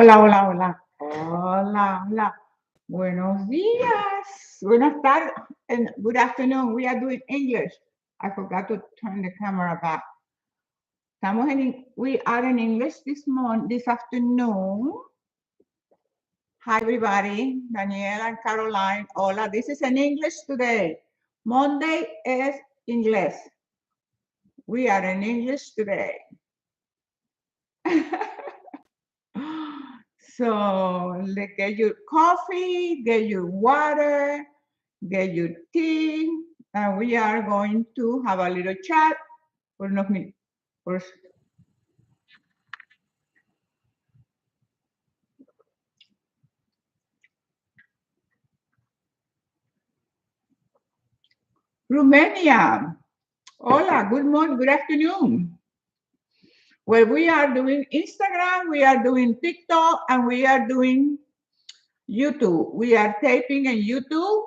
Hola, hola, hola. Hola, hola. Buenos días. Buenas tardes and good afternoon. We are doing English. I forgot to turn the camera back. We are in English this afternoon. Hi, everybody. Danielle and Caroline. Hola. This is in English today. Monday is English. We are in English today. So get your coffee, get your water, get your tea, and we are going to have a little chat for unos minutos. Romania. Hola, good morning, good afternoon. Well, we are doing Instagram, we are doing TikTok, and we are doing YouTube. We are taping in YouTube.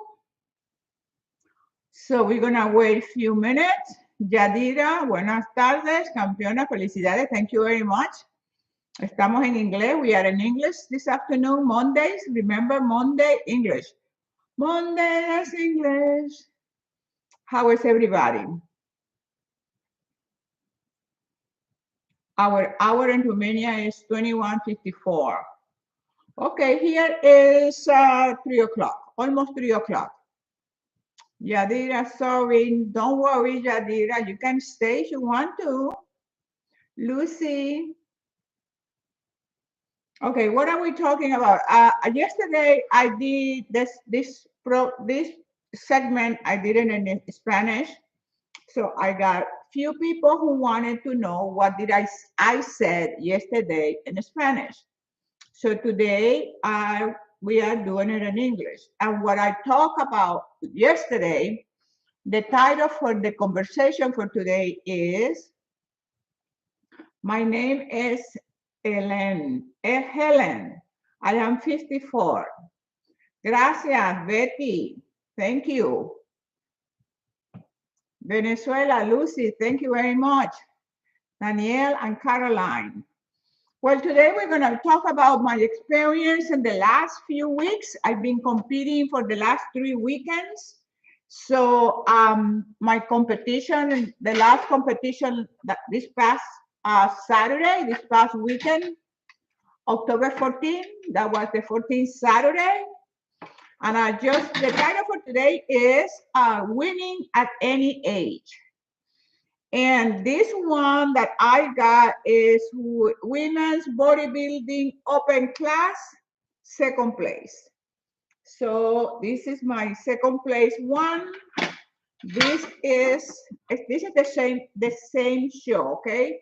So we're gonna wait a few minutes. Yadira, buenas tardes, campeona, felicidades, thank you very much. Estamos en inglés, we are in English this afternoon, Mondays, remember Monday, English. Monday is English. How is everybody? Our hour in Romania is 21:54. Okay, here is 3 o'clock, almost 3 o'clock. Yadira, sorry, don't worry, Yadira, you can stay if you want to. Lucy. Okay, what are we talking about? Yesterday I did this segment. I did it in Spanish, so I got few people who wanted to know what did I said yesterday in Spanish. So today we are doing it in English. And what I talked about yesterday, the title for the conversation for today is, my name is Helen. I am 54. Gracias, Betty. Thank you. Venezuela, Lucy, thank you very much. Danielle and Caroline. Well, today we're going to talk about my experience in the last few weeks. I've been competing for the last 3 weekends. So my competition, the last competition this past Saturday, this past weekend, October 14th, that was the 14th Saturday. And the title for today is Winning at Any Age. And this one that I got is Women's Bodybuilding Open Class, second place. So this is my second place one. This is the same show, okay?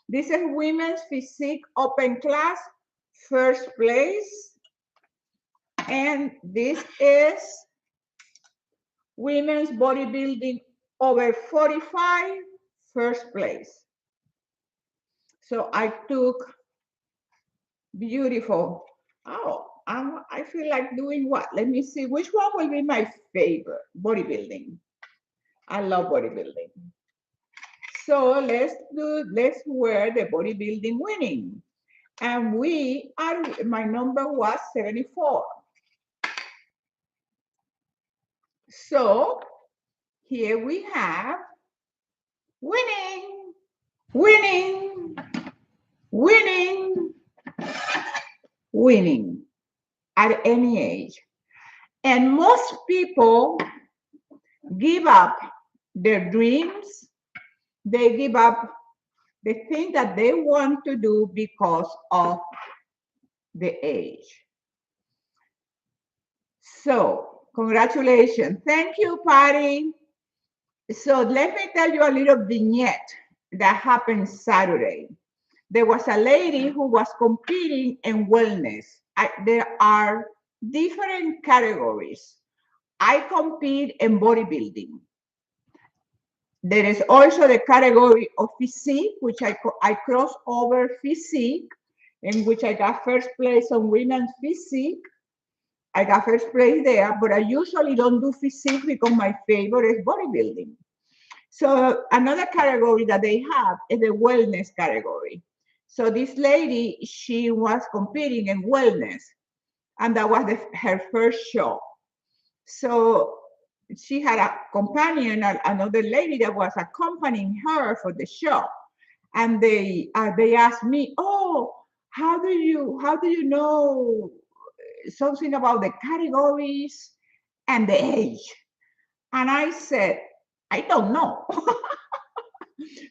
This is Women's Physique Open Class, first place. And this is Women's Bodybuilding over 45, first place. So I took beautiful. Oh, I feel like doing what? Let me see, which one will be my favorite? Bodybuilding. I love bodybuilding. So let's wear the bodybuilding winning. And my number was 74. So here we have winning, winning, winning, winning at any age. And most people give up their dreams. They give up the thing that they want to do because of the age. So congratulations. Thank you, Patty. So let me tell you a little vignette that happened Saturday. There was a lady who was competing in wellness. There are different categories. I compete in bodybuilding. There is also the category of physique, which I cross over physique, in which I got first place on women's physique. I got first place there, but I usually don't do physique because my favorite is bodybuilding. So another category that they have is the wellness category. So this lady, she was competing in wellness, and that was her first show. So she had a companion, another lady that was accompanying her for the show, and they asked me, "Oh, how do you know something about the categories and the age?" And I said, "I don't know."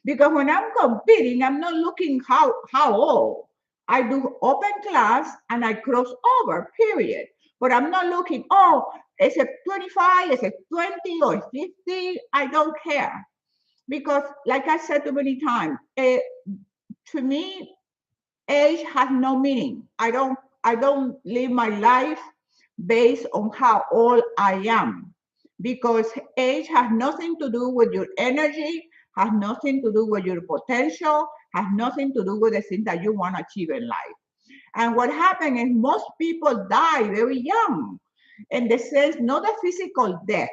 Because when I'm competing, I'm not looking how old. I do open class and I cross over, period. But I'm not looking, oh, is it 25, is it 20 or 50? I don't care. Because like I said too many times, to me, age has no meaning. I don't live my life based on how old I am, because age has nothing to do with your energy, has nothing to do with your potential, has nothing to do with the thing that you want to achieve in life. And what happens is most people die very young, in the sense not a physical death,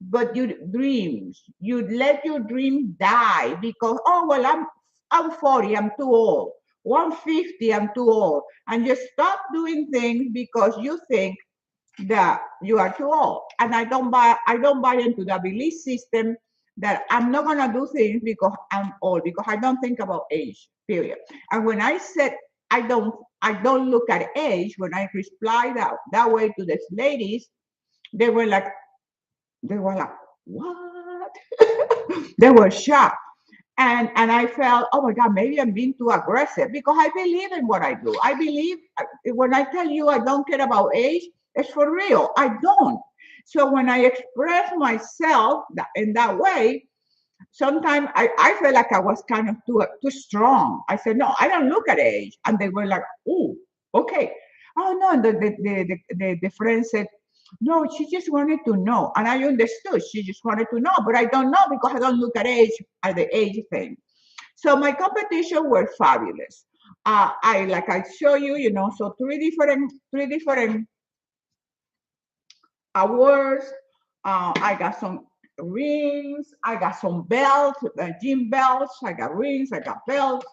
but your dreams. You let your dream die because, oh well, I'm 40, I'm too old. 150, I'm too old. And you stop doing things because you think that you are too old. And I don't buy into the belief system that I'm not gonna do things because I'm old, because I don't think about age, period. And when I said I don't look at age, when I reply that way to these ladies, they were like, they were like, what? They were shocked. And I felt, oh my God, maybe I'm being too aggressive, because I believe in what I do. I believe when I tell you I don't care about age, it's for real. I don't. So when I express myself in that way, sometimes I felt like I was kind of too strong. I said, no, I don't look at age. And they were like, oh, okay. Oh no, the friend said, no, she just wanted to know. And I understood. She just wanted to know, but I don't know because I don't look at the age thing. So my competition were fabulous. I show you, so three different awards. I got some rings, I got some belts, gym belts, I got rings, I got belts.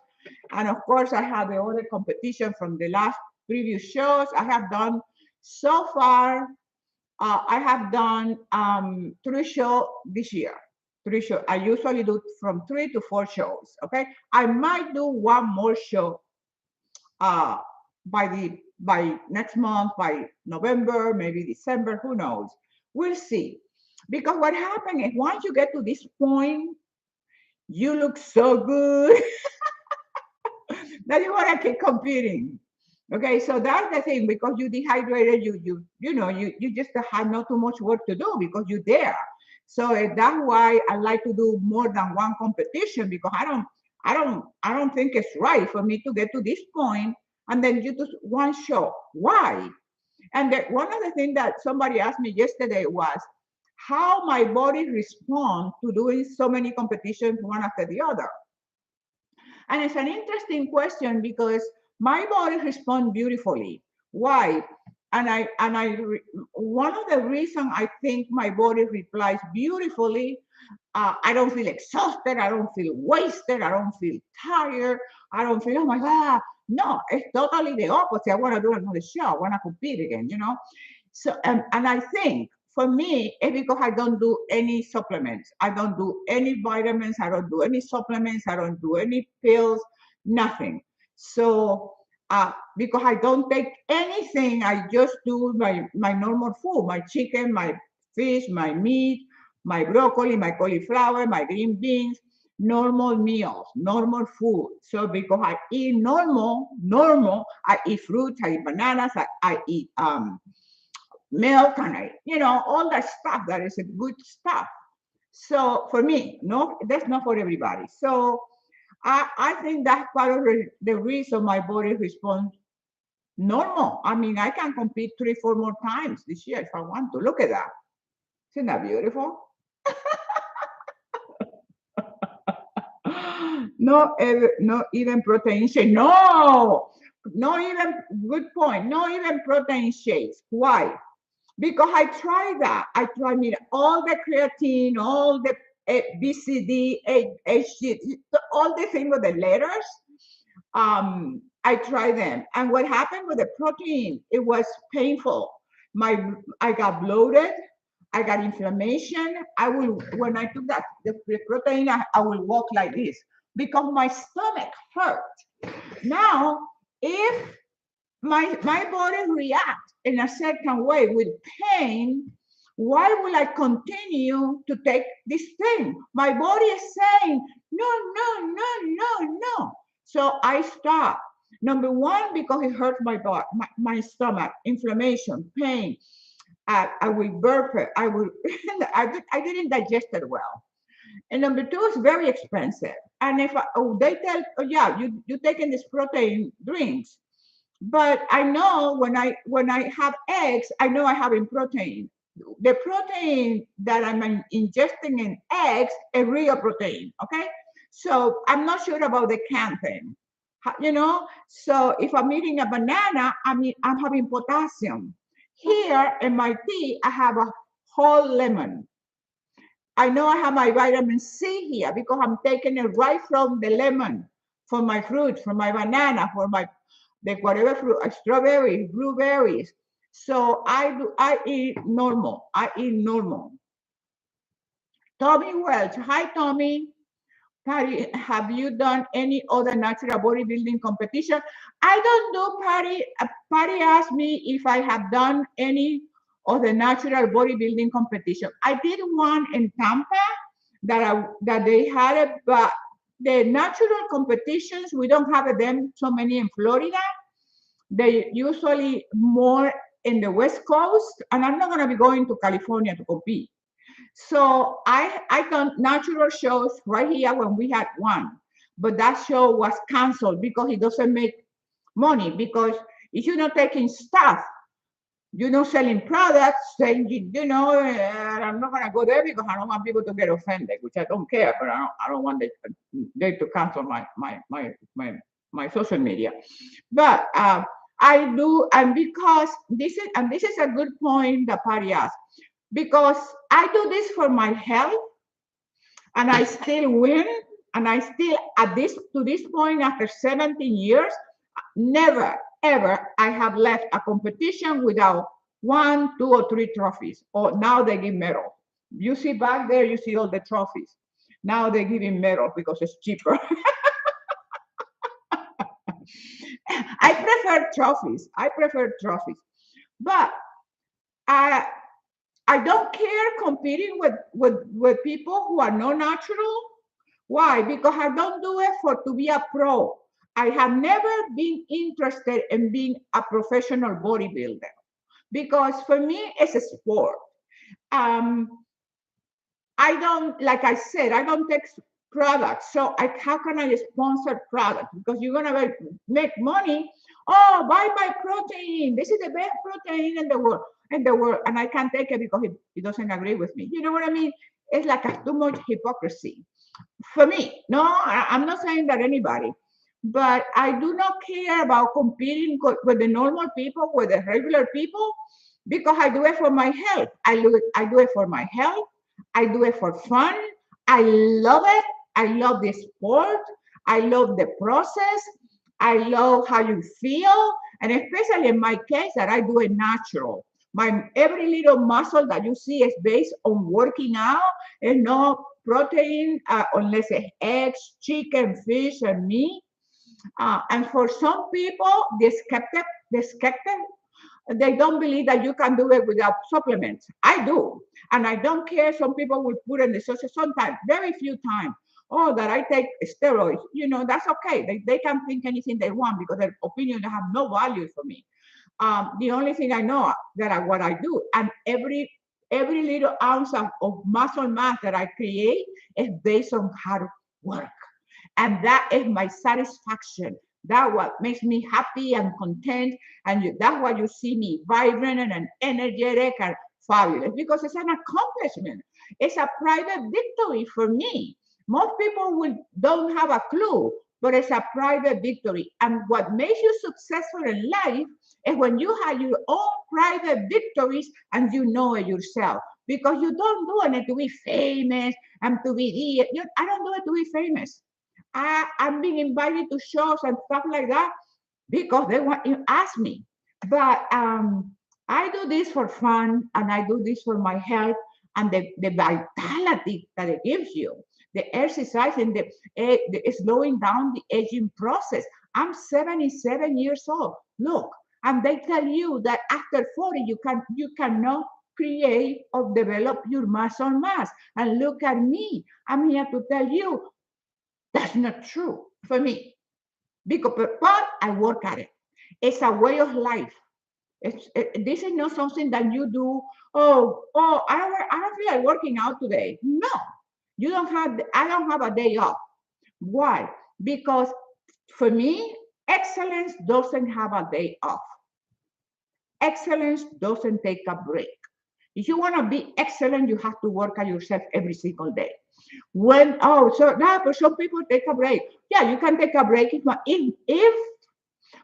And of course, I have the other competition from the last previous shows. I have done so far, I have done 3 shows this year. 3 shows. I usually do from 3 to 4 shows. Okay. I might do one more show uh, by next month, by November, maybe December, who knows? We'll see. Because what happened is once you get to this point, you look so good that you want to keep competing. Okay, so that's the thing, because you dehydrated, you just have not too much work to do because you're there. So that's why I like to do more than one competition, because I don't think it's right for me to get to this point and then you do one show. Why? And one of the things that somebody asked me yesterday was how my body responds to doing so many competitions one after the other. And it's an interesting question because my body responds beautifully. Why? One of the reasons I think my body replies beautifully, I don't feel exhausted, I don't feel wasted, I don't feel tired, I don't feel, oh my God. No, it's totally the opposite. I want to do another show, I want to compete again. So, and I think for me, it's because I don't do any supplements. I don't do any vitamins. I don't do any supplements. I don't do any pills, nothing. So, because I don't take anything, I just do my normal food, my chicken, my fish, my meat, my broccoli, my cauliflower, my green beans, normal meals, normal food. So because I eat normal, I eat fruits, I eat bananas, I eat milk, and all that stuff that is a good stuff. So for me, no, that's not for everybody. So I think that's part of the reason my body responds normal. I mean, I can compete 3, 4 more times this year if I want to. Look at that. Isn't that beautiful? No, no even protein shake. No, not even, good point. Not even protein shakes. Why? Because I tried that. I tried all the creatine, all the BCD, HG, all the things with the letters. I tried them. And what happened with the protein, it was painful. I got bloated. I got inflammation. When I took the protein, I will walk like this because my stomach hurt. Now, if my body reacts in a certain way with pain, why will I continue to take this thing? My body is saying, no, no, no, no, no. So I stop. Number one, because it hurts my body, my stomach, inflammation, pain. I will burp it. I didn't digest it well. And number two, it's very expensive. And if they tell, oh, yeah, you taking these protein drinks, but I know when I have eggs, I know I have in protein. The protein that I'm ingesting in eggs is real protein. Okay, so I'm not sure about the can thing. So if I'm eating a banana, I'm having potassium. Here in my tea, I have a whole lemon. I know I have my vitamin C here because I'm taking it right from the lemon, from my fruit, from my banana, for the whatever fruit, strawberries, blueberries. So I eat normal. I eat normal. Tommy Welch. Hi, Tommy. Patty, have you done any other natural bodybuilding competition? I don't do, Patty. Patty asked me if I have done any of the natural bodybuilding competition. I did one in Tampa that they had it, but the natural competitions, we don't have them so many in Florida. They usually more in the West Coast, and I'm not going to be going to California to compete. So I done natural shows right here when we had one, but that show was canceled because it doesn't make money. Because if you're not taking stuff, you're not selling products, then I'm not gonna go there because I don't want people to get offended, which I don't care, but I don't want they to cancel my social media. But I do, and because this is a good point that Patty asked, because I do this for my health, and I still win, and I still to this point after 17 years, never ever I have left a competition without 1, 2, or 3 trophies. Or now they give medals. You see back there, you see all the trophies. Now they're giving medals because it's cheaper. I prefer trophies. But I don't care competing with people who are not natural. Why? Because I don't do it to be a pro. I have never been interested in being a professional bodybuilder because for me it's a sport. I don't, like I said, I don't take products. So how can I sponsor products? Because you're gonna make money. Oh, buy my protein. This is the best protein in the world. And I can't take it because it doesn't agree with me. You know what I mean? It's like too much hypocrisy for me. No, I'm not saying that anybody, but I do not care about competing with the normal people, with the regular people, because I do it for my health. I do it for my health. I do it for fun. I love it. I love the sport. I love the process. I love how you feel. And especially in my case that I do it natural. Every little muscle that you see is based on working out and no protein unless it's eggs, chicken, fish, and meat. And for some people, the skeptic, they don't believe that you can do it without supplements. I do. And I don't care. Some people will put in the social, sometimes, very few times, oh, that I take steroids. That's okay. They can think anything they want because their opinion have no value for me. The only thing I know what I do, and every little ounce of muscle mass that I create is based on hard work. And that is my satisfaction. That's what makes me happy and content. And that's why you see me vibrant and energetic and fabulous, because it's an accomplishment. It's a private victory for me. Most people don't have a clue, but it's a private victory. And what makes you successful in life is when you have your own private victories and you know it yourself. Because you don't do it to be famous and to be, I don't do it to be famous. I'm being invited to shows and stuff like that because they want to ask me. But I do this for fun and I do this for my health and the vitality that it gives you. The exercise and the slowing down the aging process. I'm 77 years old. Look, and they tell you that after 40 you cannot create or develop your muscle mass. And look at me. I'm here to tell you that's not true for me. Because but I work at it. It's a way of life. This is not something that you do. I don't feel like working out today. No, you don't have. I don't have a day off. Why? Because for me, excellence doesn't have a day off. Excellence doesn't take a break. If you want to be excellent, you have to work at yourself every single day. But some people take a break. Yeah, you can take a break if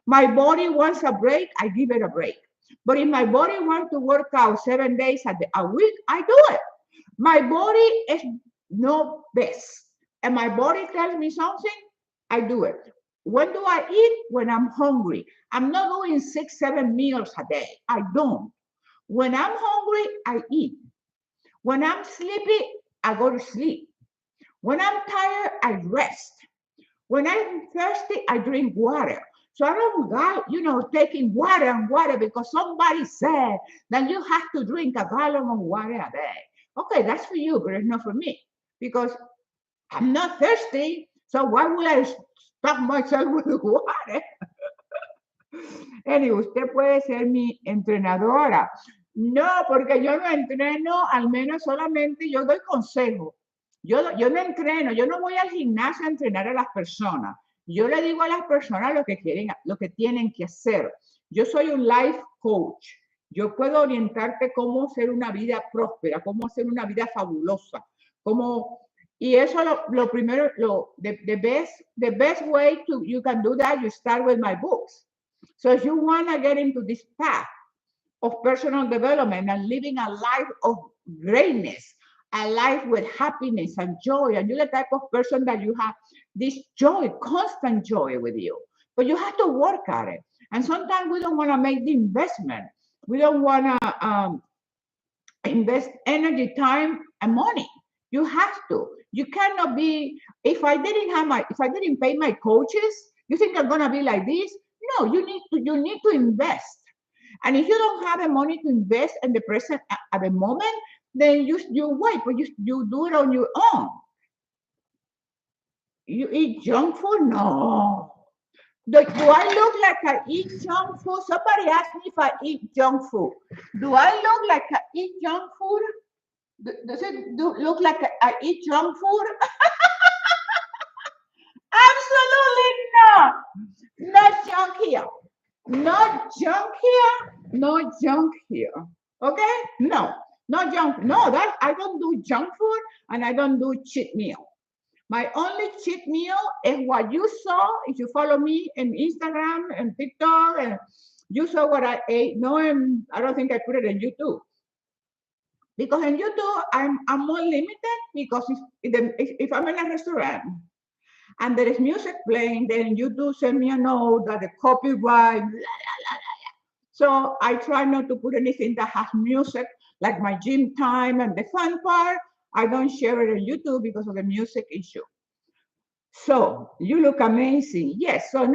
my body wants a break, I give it a break. But if my body wants to work out 7 days a week, I do it. My body is no best. And my body tells me something, I do it. When do I eat? When I'm hungry. I'm not doing 6, 7 meals a day. I don't. When I'm hungry, I eat. When I'm sleepy, I go to sleep. When I'm tired, I rest. When I'm thirsty, I drink water. So I don't go, taking water and water because somebody said that you have to drink a gallon of water a day. Okay, that's for you, but it's not for me because I'm not thirsty. So why would I stop myself with water? Anyway, usted puede ser mi entrenadora. No, porque yo no entreno, al menos solamente yo doy consejo. Yo no entreno, yo no voy al gimnasio a entrenar a las personas. Yo le digo a las personas lo que tienen que hacer. Yo soy un life coach. Yo puedo orientarte cómo hacer una vida próspera, cómo hacer una vida fabulosa, y eso lo primero, the best way you can do that, you start with my books. So if you want to get into this path of personal development and living a life of greatness, a life with happiness and joy, and you're the type of person that you have this joy, constant joy with you, but you have to work at it. And sometimes we don't want to make the investment. We don't want to invest energy, time, and money. You have to. You cannot be. If I didn't pay my coaches, you think I'm gonna be like this? No, you need to invest. And if you don't have the money to invest in the present at the moment, then you wait, but you do it on your own. You eat junk food? No. Do I look like I eat junk food? Somebody asked me if I eat junk food. Do I look like I eat junk food? Does it look like I eat junk food? Absolutely not. Not junk here. Not junk here. No junk here. Okay? No. Not junk. No, that I don't do junk food and I don't do cheat meal. My only cheat meal is what you saw. If you follow me in Instagram and TikTok, and you saw what I ate. No, I don't think I put it in YouTube. Because in YouTube, I'm more limited because if I'm in a restaurant and there is music playing, then YouTube send me a note that the copyright, blah, blah, blah, blah. So I try not to put anything that has music, like my gym time and the fun part. I don't share it on YouTube because of the music issue. So you look amazing. Yes, so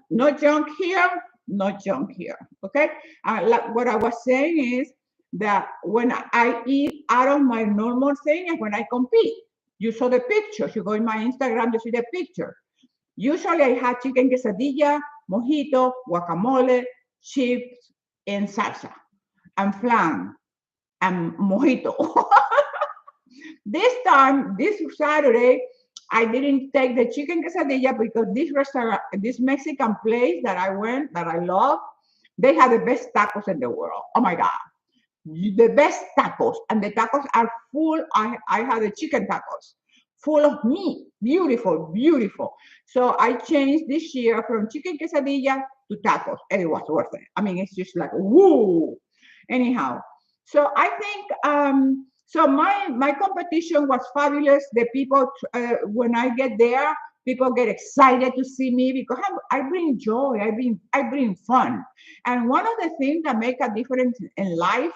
no junk here, no junk here, okay? Like what I was saying is that when I eat out of my normal thing is when I compete. You saw the pictures. You go in my Instagram, you see the picture. Usually I have chicken quesadilla, mojito, guacamole, chips, and salsa, and flan, and mojito. This Saturday, I didn't take the chicken quesadilla because this restaurant, this Mexican place that I went, that I love, they have the best tacos in the world. Oh my God. The best tacos. And the tacos are full. I had the chicken tacos full of meat. Beautiful, beautiful. So I changed this year from chicken quesadilla to tacos. And it was worth it. I mean, it's just like, woo. Anyhow, so I think, so my competition was fabulous. The people, when I get there, People get excited to see me because I bring joy. I bring fun. And one of the things that make a difference in life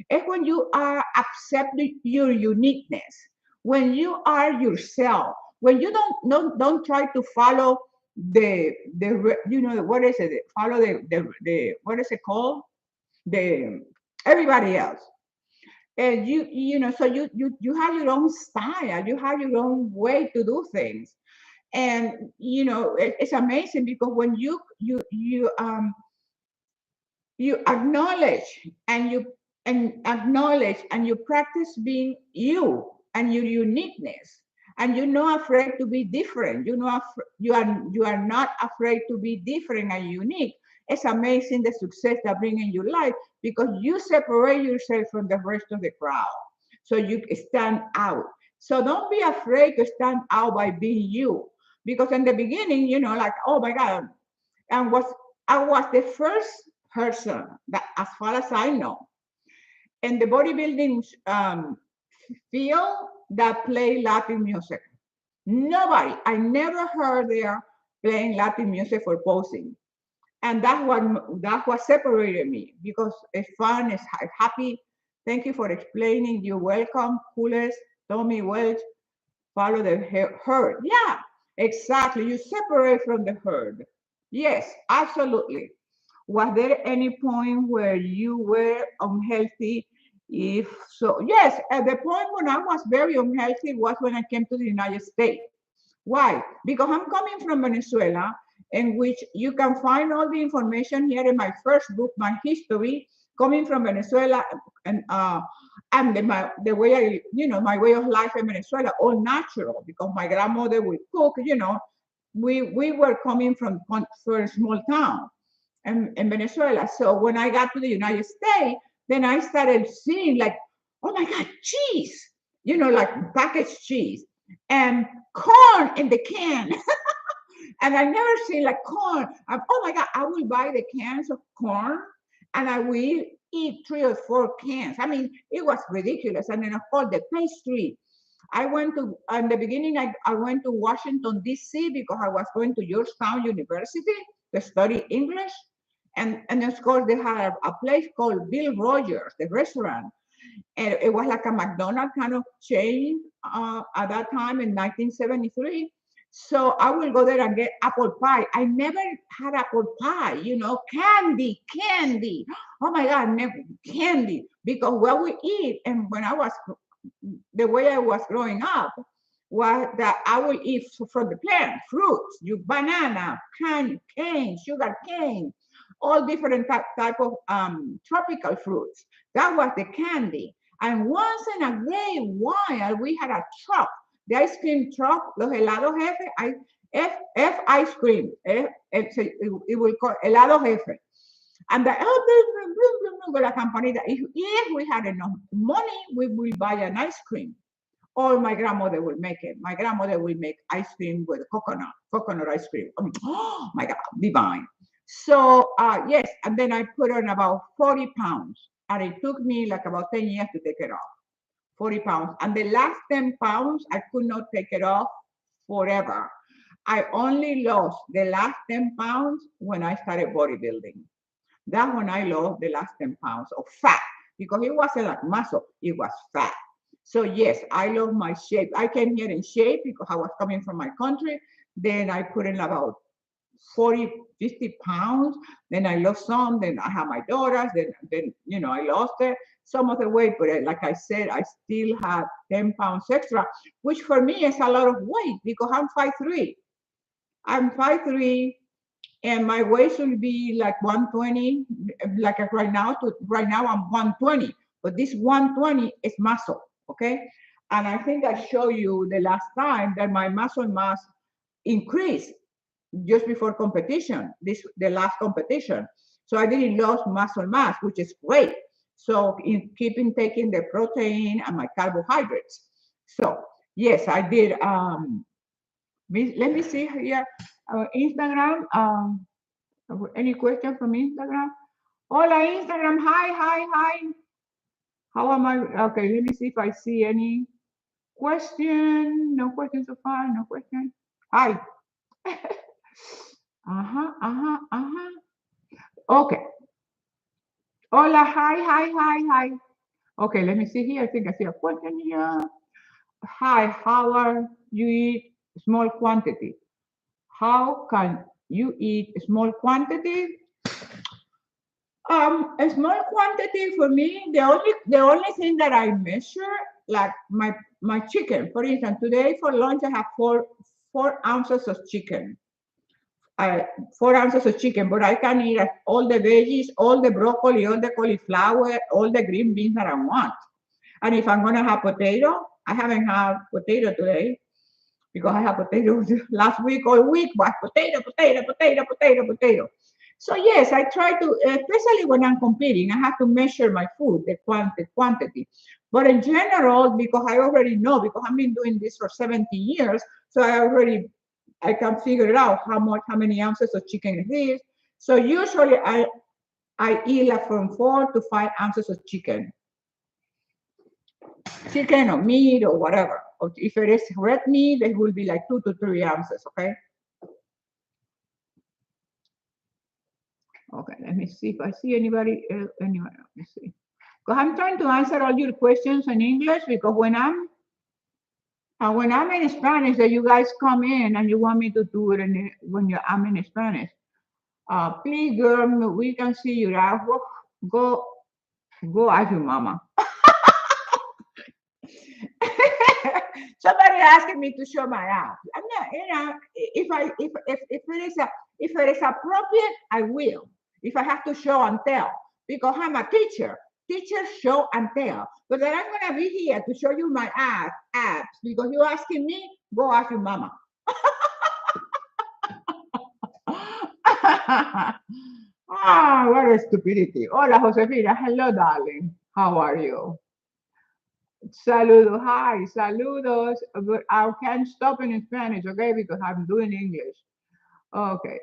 is when you are accepting your uniqueness, when you are yourself, when you don't try to follow what is it? Follow the what is it called? The everybody else. And so you have your own style, you have your own way to do things. And it's amazing because when you acknowledge and you practice being you and your uniqueness, and you're not afraid to be different. You are not afraid to be different and unique. It's amazing the success that brings in your life because you separate yourself from the rest of the crowd, so you stand out. So don't be afraid to stand out by being you, because in the beginning, like, oh my God, and I was the first person that, as far as I know, in the bodybuilding field that play Latin music. Nobody, I never heard there playing Latin music for posing. And that what separated me, because it's fun, it's happy. Thank you for explaining. You're welcome. Coolest, Tommy Welch, follow the herd. Yeah, exactly. You separate from the herd. Yes, absolutely. Was there any point where you were unhealthy? If so, yes, at the point when I was very unhealthy was when I came to the United States. Why? Because I'm coming from Venezuela, in which you can find all the information here in my first book, my history, coming from Venezuela, and the way my way of life in Venezuela, all natural, because my grandmother would cook. We were coming from a small town in Venezuela. So when I got to the United States, then I started seeing, like, oh my God, cheese, like packaged cheese and corn in the can. And I never seen like corn. Oh my God, I will buy the cans of corn and I will eat 3 or 4 cans. I mean, it was ridiculous. And then of course the pastry. I went to, in the beginning, I went to Washington, D.C. because I was going to Georgetown University to study English. And of course, they had a place called Bill Rogers, the restaurant. And it was like a McDonald's kind of chain at that time in 1973. So I will go there and get apple pie. I never had apple pie, candy. Oh my God, never candy. Because what we eat, and when I was the way I was growing up was that I will eat from the plant, fruits, banana, cane, sugar cane, all different type of tropical fruits. That was the candy. And once in a great while, we had a truck, the ice cream truck, los helados F ice cream. It will call helado jefe. And with la campanita. If we had enough money, we will buy an ice cream. Or my grandmother will make it. My grandmother will make ice cream with coconut ice cream. Oh my God, divine. So yes, and then I put on about 40 pounds. And it took me like about 10 years to take it off. 40 pounds. And the last 10 pounds, I could not take it off forever. I only lost the last 10 pounds when I started bodybuilding. That's when I lost the last 10 pounds of fat, because it wasn't like muscle, it was fat. So yes, I lost my shape. I came here in shape because I was coming from my country. Then I put in about 40, 50 pounds. Then I lost some. Then I have my daughters. Then I lost it, some of the weight. But like I said, I still have 10 pounds extra, which for me is a lot of weight because I'm 5'3". I'm 5'3", and my weight should be like 120. Like right now I'm 120, but this 120 is muscle, okay? And I think I showed you the last time that my muscle mass increased just before competition, the last competition. So I didn't lose muscle mass, which is great. So in keeping taking the protein and my carbohydrates. So yes, I did. Let me see here. Instagram. Any question from Instagram? Hola, Instagram. Hi. How am I? Okay, let me see if I see any question. No question so far. No question. Hi. Okay. Hola, hi. Okay, let me see here. I think I see a question here. Hi, how are you eat small quantity? How can you eat small quantity? A small quantity for me, the only thing that I measure, like my chicken, for instance, today for lunch I have four ounces of chicken. 4 ounces of chicken, but I can eat all the veggies, all the broccoli, all the cauliflower, all the green beans that I want. And if I'm gonna have potato, I haven't had potato today because I had potatoes last week all week, but potato. So yes, I try to, especially when I'm competing, I have to measure my food, the quantity. But in general, because I already know, because I've been doing this for 70 years, so I can figure it out how many ounces of chicken it is. So usually I eat like from 4 to 5 ounces of chicken or meat or whatever. Or if it is red meat, it will be like 2 to 3 ounces. Okay. Okay. Let me see if I see anybody. Anyway, let me see. Because I'm trying to answer all your questions in English because when I'm in Spanish, that you guys come in and you want me to do it I'm in Spanish. Please, girl, we can see you. Go, go ask your mama. Somebody asking me to show my app. I'm not, if it is appropriate, I will. If I have to show and tell, because I'm a teacher. Teachers show and tell. But then I'm gonna be here to show you my apps because you're asking me, go ask your mama. What a stupidity. Hola, Josefina. Hello, darling. How are you? Saludos, hi, saludos. But I can't stop in Spanish, okay, because I'm doing English. Okay.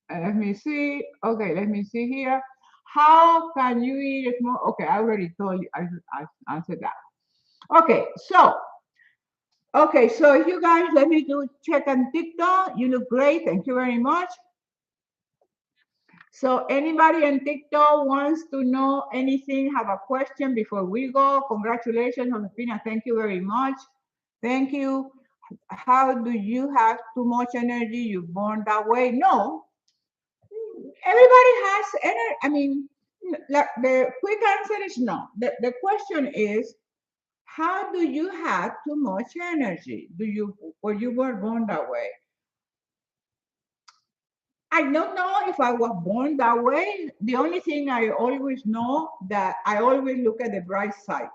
Let me see. Okay, let me see here. How can you eat a small? Okay, I already told you. I answered that. Okay, so if you guys let me do check on TikTok. You look great. Thank you very much. So anybody on TikTok wants to know anything, have a question before we go? Congratulations, Josefina. Thank you very much. Thank you. How do you have too much energy? You born that way? No. Everybody has energy. I mean, the quick answer is no. The question is, how do you have too much energy? Or you were born that way? I don't know if I was born that way. The only thing I always know that I always look at the bright side.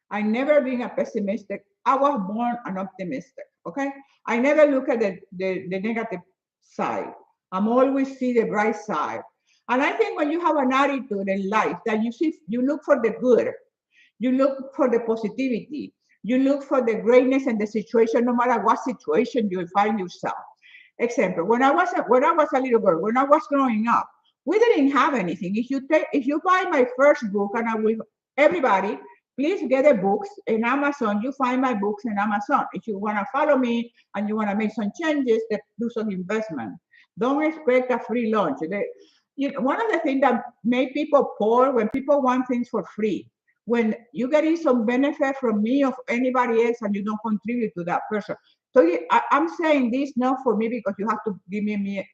I never been a pessimistic. I was born an optimistic. Okay. I never look at the negative side. I'm always see the bright side. And I think when you have an attitude in life that you look for the good, you look for the positivity, you look for the greatness in the situation, no matter what situation you find yourself. Example, when I was a little girl, when I was growing up, we didn't have anything. If you buy my first book, and I will everybody, please get the books in Amazon. You find my books in Amazon. If you want to follow me and you want to make some changes, do some investment. Don't expect a free lunch. One of the things that make people poor when people want things for free. When you getting some benefit from me or anybody else and you don't contribute to that person. So I'm saying this not for me because you have to give me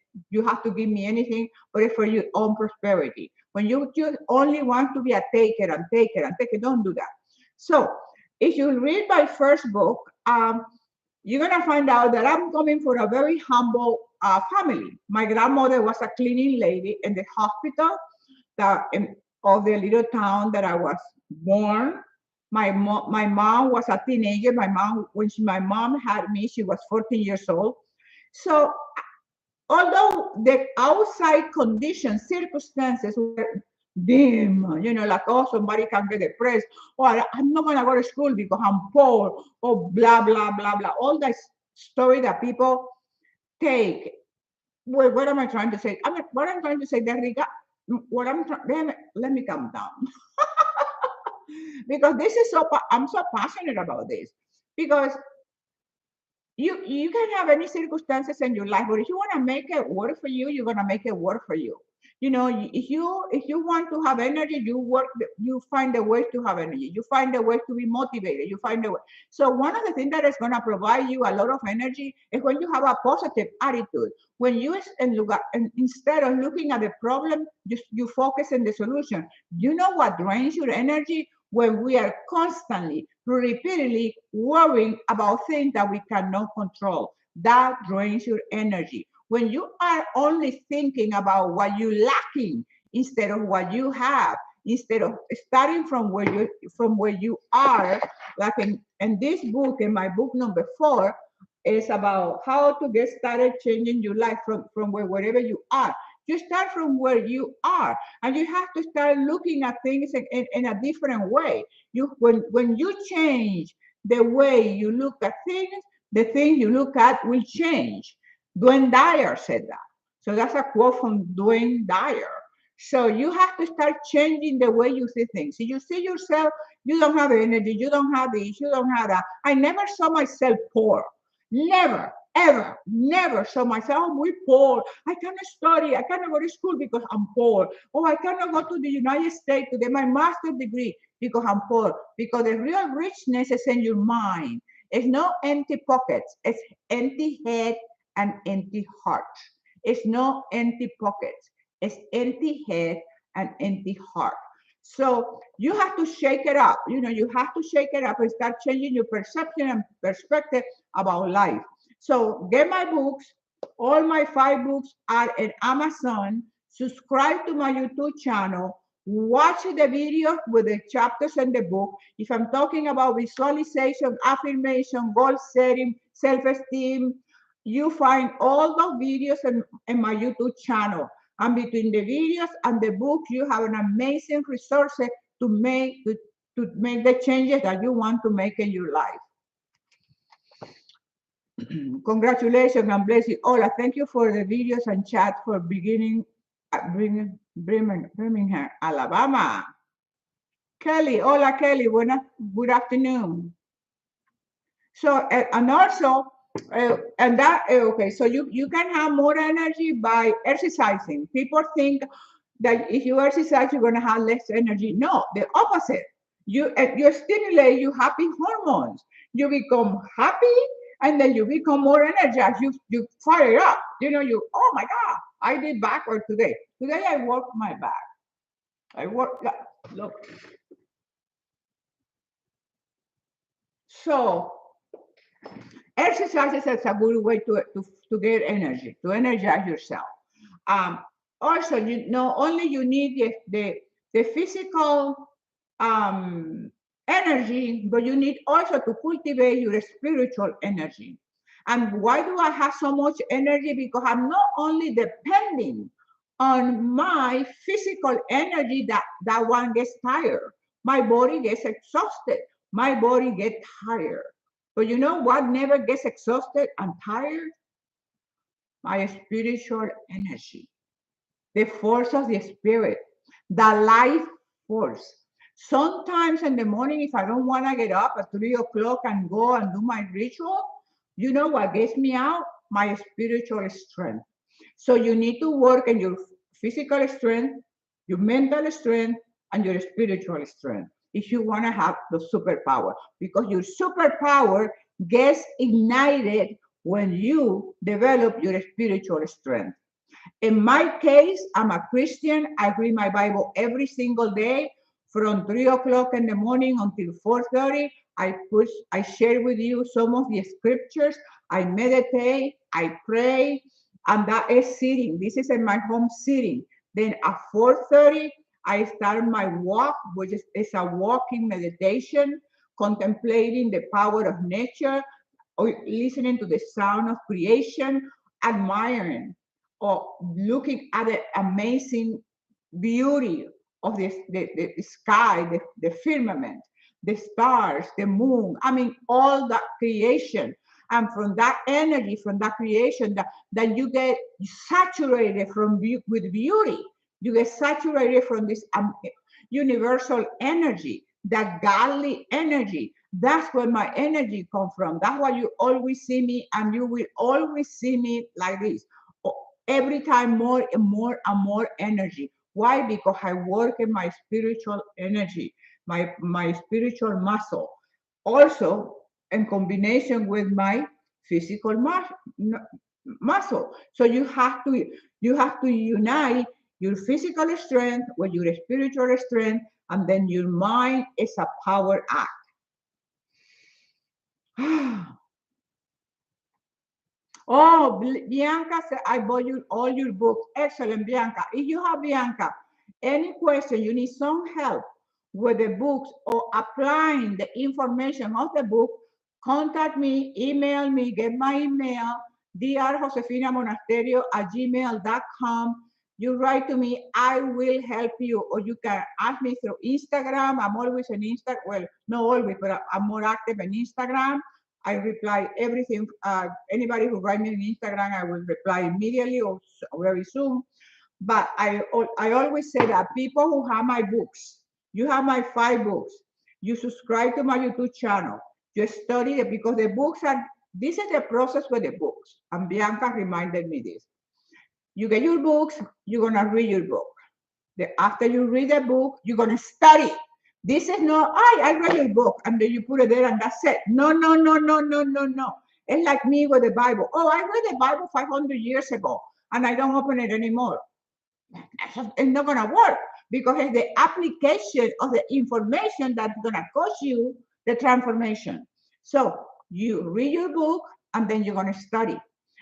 anything, but it's for your own prosperity. When you just only want to be a taker and taker and taker, don't do that. So if you read my first book, you're gonna find out that I'm coming from a very humble family. My grandmother was a cleaning lady in the hospital of the little town that I was born. My mom was a teenager. My mom had me, she was 14 years old. So although the outside conditions, circumstances were dim, like, oh, somebody can get depressed, or I'm not going to go to school because I'm poor, or blah, blah, blah, blah. All that story that people take. Well, what am I trying to say? What I'm trying to say, let me calm down. Because I'm so passionate about this. Because you can have any circumstances in your life, but if you want to make it work for you, you're gonna make it work for you. You know, if you want to have energy, you find a way to have energy. You find a way to be motivated. You find a way. So one of the things that is gonna provide you a lot of energy is when you have a positive attitude. When you and instead of looking at the problem, you focus on the solution. You know what drains your energy? When we are constantly, repeatedly worrying about things that we cannot control. That drains your energy. When you are only thinking about what you're lacking instead of what you have, instead of starting from where you are, like in this book, in my book number 4, is about how to get started changing your life from wherever you are. You start from where you are, and you have to start looking at things in a different way. When you change the way you look at things, the things you look at will change. Dwayne Dyer said that. So that's a quote from Dwayne Dyer. So you have to start changing the way you see things. If you see yourself, you don't have energy, you don't have this, you don't have that. I never saw myself poor. Never, ever, never saw myself, we poor. I cannot study. I cannot go to school because I'm poor. Oh, I cannot go to the United States to get my master's degree because I'm poor. Because the real richness is in your mind. It's not empty pockets. It's empty head and empty heart. It's not empty pockets. It's empty head and empty heart. So you have to shake it up. You have to shake it up and start changing your perception and perspective about life. So get my books. All my 5 books are in Amazon. Subscribe to my YouTube channel. Watch the videos with the chapters in the book. If I'm talking about visualization, affirmation, goal setting, self-esteem, you find all those videos in my YouTube channel. And between the videos and the books, you have an amazing resources to make the changes that you want to make in your life. Congratulations and bless you all. Thank you for the videos and chat for beginning at Birmingham, Alabama. Kelly, hola Kelly, good afternoon. So, and also, okay, so you can have more energy by exercising. People think that if you exercise, you're going to have less energy. No, the opposite. You stimulate your happy hormones. You become happy, and then you become more energized. You fire up. Oh my God, I did backward today. Today I worked my back. I worked, look. So exercise is a good way to get energy, to energize yourself. Um, Also, only you need the physical energy, but you need also to cultivate your spiritual energy. And why do I have so much energy? Because I'm not only depending on my physical energy that one gets tired. My body gets exhausted. My body gets tired. But you know what never gets exhausted and tired? My spiritual energy, the force of the spirit, the life force. Sometimes in the morning, if I don't want to get up at 3 o'clock and go and do my ritual, you know what gets me out? My spiritual strength. So you need to work on your physical strength, your mental strength, and your spiritual strength if you want to have the superpower. Because your superpower gets ignited when you develop your spiritual strength. In my case, I'm a Christian. I read my Bible every single day from 3 o'clock in the morning until 4:30. I share with you some of the scriptures. I meditate, I pray, and that is sitting. This is in my home sitting. Then at 4:30, I start my walk, which is a walking meditation, contemplating the power of nature, or listening to the sound of creation, admiring or looking at the amazing beauty of the sky, the firmament, the stars, the moon. I mean, all that creation. And from that energy, from that creation, that you get saturated with beauty. You get saturated from this universal energy, that godly energy. That's where my energy comes from. That's why you always see me, and you will always see me like this. Every time more and more and more energy. Why? Because I work in my spiritual energy, my spiritual muscle. Also, in combination with my physical muscle. So you have to unite your physical strength with your spiritual strength, and then your mind is a power act. Oh, Bianca said, I bought you all your books. Excellent, Bianca. If you have, Bianca, any question, you need some help with the books or applying the information of the book, contact me, email me, get my email, drjosefinamonasterio@gmail.com. You write to me, I will help you, or you can ask me through Instagram. I'm always on Instagram. Well, not always, but I'm more active on Instagram. I reply everything. Anybody who write me on Instagram, I will reply immediately or very soon. But I always say that people who have my books, you have my 5 books, you subscribe to my YouTube channel, you study it, because the books are, this is the process with the books. And Bianca reminded me this. You get your books, you're gonna read your book. After you read the book, you're gonna study. This is not, I read your book, and then you put it there and that's it. No, no, no, no, no, no, no. It's like me with the Bible. Oh, I read the Bible 500 years ago and I don't open it anymore. It's not gonna work, because it's the application of the information that's gonna cause you the transformation. So you read your book and then you're gonna study.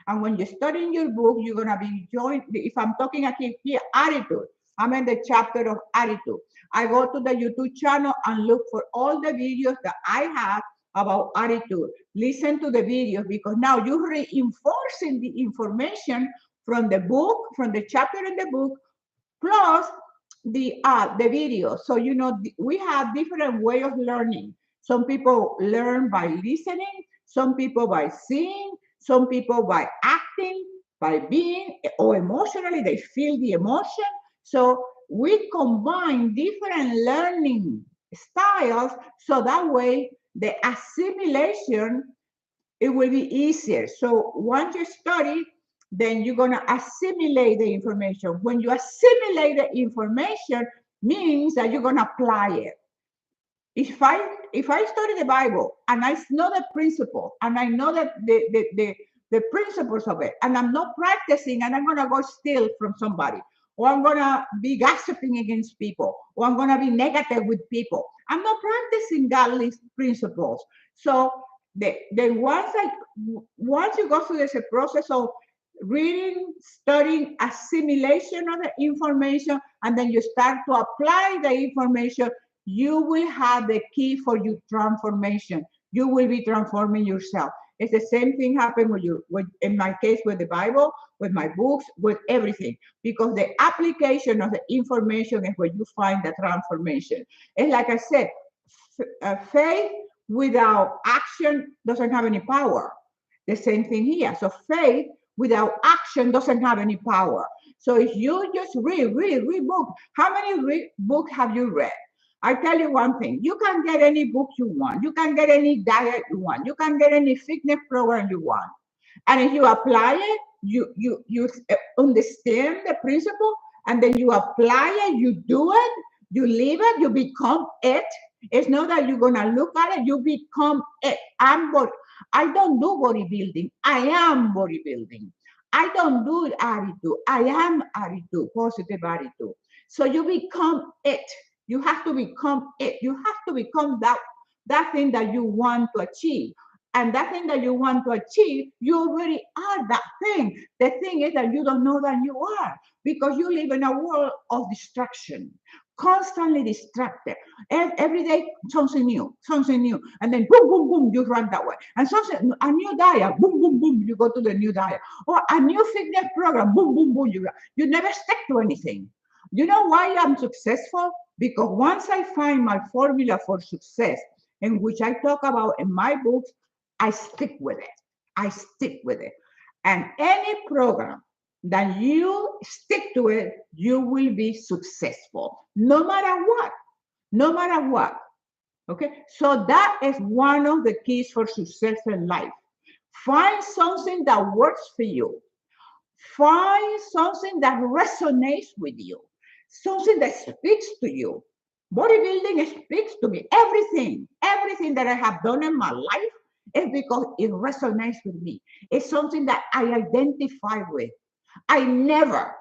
And when you study in your book, you're gonna be joined. If I'm talking here, attitude, I'm in the chapter of attitude. I go to the YouTube channel and look for all the videos that I have about attitude. Listen to the videos, because now you're reinforcing the information from the book, from the chapter in the book, plus the video. So we have different way of learning. Some people learn by listening, some people by seeing, some people by acting, by being, or emotionally they feel the emotion. So we combine different learning styles, so that way the assimilation, it will be easier. So once you study, then you're going to assimilate the information. When you assimilate the information, means that you're going to apply it. If I study the Bible and I know the principle, and I know that the principles of it, and I'm not practicing, and I'm going to go steal from somebody, or I'm going to be gossiping against people, or I'm going to be negative with people, I'm not practicing godly principles. So once you go through this process of reading, studying, assimilation of the information, and then you start to apply the information, you will have the key for your transformation. You will be transforming yourself. It's the same thing happened in my case, with the Bible, with my books, with everything, because the application of the information is where you find the transformation. And like I said, faith without action doesn't have any power. The same thing here. So faith without action doesn't have any power. So if you just read book, how many books have you read? I tell you one thing, you can get any book you want. You can get any diet you want. You can get any fitness program you want. And if you apply it, you understand the principle, and then you apply it, you do it, you live it, you become it. It's not that you're gonna look at it, you become it. I don't do bodybuilding. I am bodybuilding. I don't do attitude. I am attitude, positive attitude. So you become it. You have to become it. You have to become that thing that you want to achieve. And that thing that you want to achieve, you already are that thing. The thing is that you don't know that you are, because you live in a world of distraction, constantly distracted. Every day, something new, and then boom, boom, boom, you run that way. And a new diet, boom, boom, boom, you go to the new diet. Or a new fitness program, boom, boom, boom, you never stick to anything. You know why I'm successful? Because once I find my formula for success, in which I talk about in my books, I stick with it. I stick with it. And any program that you stick to it, you will be successful, no matter what. No matter what. Okay, so that is one of the keys for success in life. Find something that works for you. Find something that resonates with you, something that speaks to you. Bodybuilding speaks to me. Everything that I have done in my life is because it resonates with me. It's something that I identify with. I never,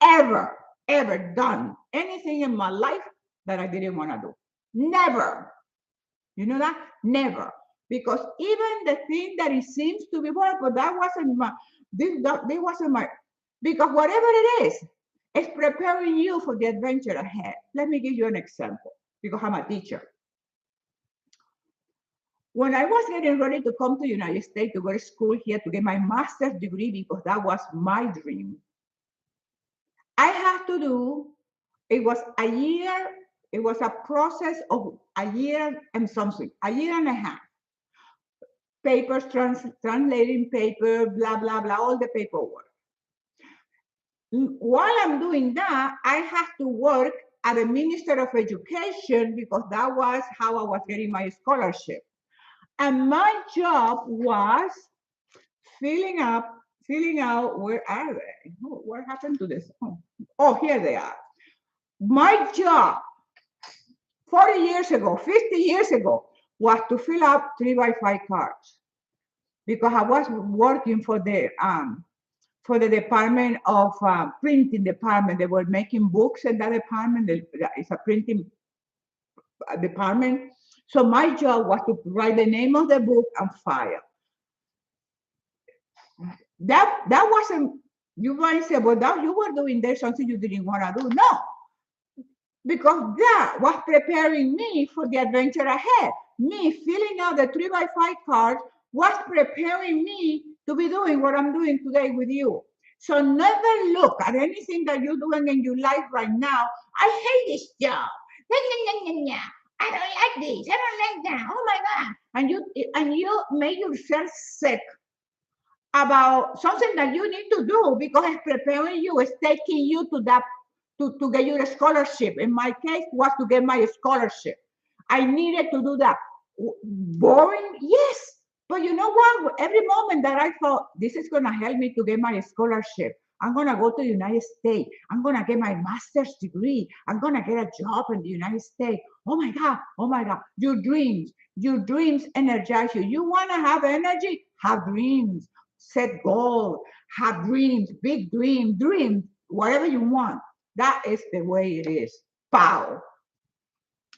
ever, ever done anything in my life that I didn't want to do. Never. You know that? Never. Because even the thing that it seems to be well, but that wasn't my, this wasn't my, because whatever it is, it's preparing you for the adventure ahead. Let me give you an example, because I'm a teacher. When I was getting ready to come to the United States to go to school here to get my master's degree, because that was my dream, I had to do, it was a year, it was a process of a year and something, a year and a half. Papers, translating paper, blah, blah, blah, all the paperwork. While I'm doing that, I have to work at the Minister of Education because that was how I was getting my scholarship. And my job was filling out, where are they? Oh, what happened to this? Oh, here they are. My job 40 years ago, 50 years ago, was to fill out 3x5 cards because I was working for the department of printing department. They were making books in that department. It's a printing department. So my job was to write the name of the book and file. That wasn't, you might say, well, that you were doing there something you didn't want to do. No, because that was preparing me for the adventure ahead. Me filling out the 3x5 cards was preparing me to be doing what I'm doing today with you. So never look at anything that you're doing in your life right now. I hate this job. I don't like this. I don't like that. Oh my God. And you make yourself sick about something that you need to do because it's preparing you, it's taking you to that to get your scholarship. In my case, was to get my scholarship. I needed to do that. Boring? Yes. But you know what? Every moment that I thought, this is going to help me to get my scholarship, I'm going to go to the United States. I'm going to get my master's degree. I'm going to get a job in the United States. Oh my God. Oh my God. Your dreams energize you. You want to have energy? Have dreams. Set goals. Have dreams. Big dreams. Whatever you want. That is the way it is. Pow.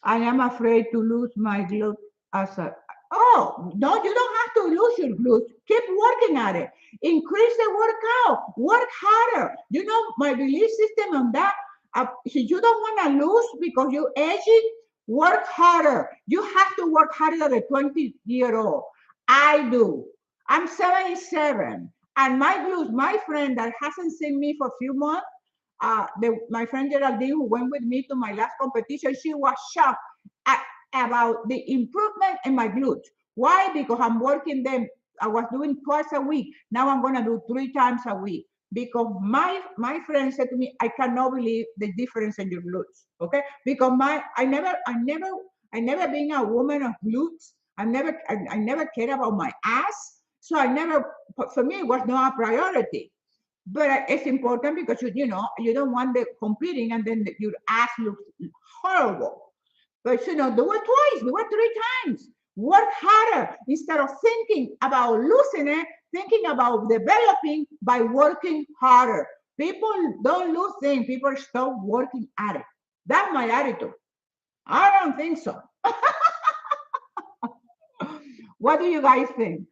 I am afraid to lose my glute as a. Oh, no, you don't have to lose your glutes. Keep working at it. Increase the workout. Work harder. You know, my belief system on that, if you don't want to lose because you're aging, work harder. You have to work harder than a 20-year-old. I do. I'm 77. And my glutes, my friend that hasn't seen me for a few months, my friend Geraldine, who went with me to my last competition, she was shocked about the improvement in my glutes. Why? Because I'm working them. I was doing twice a week. Now I'm going to do 3 times a week. Because my friend said to me, I cannot believe the difference in your glutes. Okay? Because I never been a woman of glutes. I never cared about my ass. So for me, it was not a priority. But it's important because you don't want the competing and then your ass looks horrible. But do it twice, do it 3 times. Work harder instead of thinking about losing it, thinking about developing by working harder. People don't lose things, people stop working at it. That's my attitude. I don't think so. What do you guys think?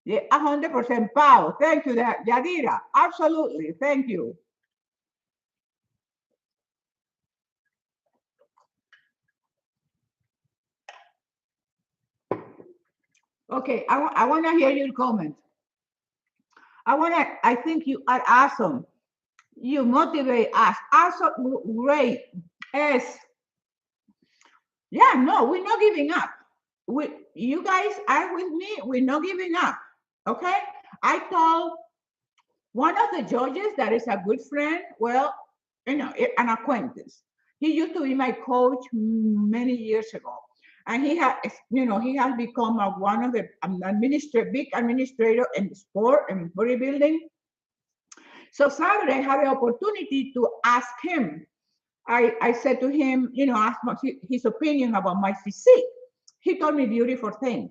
Yeah, 100% power. Thank you, Yadira. Absolutely. Thank you. Okay, I want to hear your comment. I think you are awesome. You motivate us. Awesome, great. Yes. Yeah, no, we're not giving up. You guys are with me. We're not giving up. Okay? I told one of the judges that is a good friend, well, an acquaintance. He used to be my coach many years ago. And he has, he has become one of the big administrator in sport and bodybuilding. So Saturday, I had the opportunity to ask him. I said to him, ask his opinion about my physique. He told me beautiful things.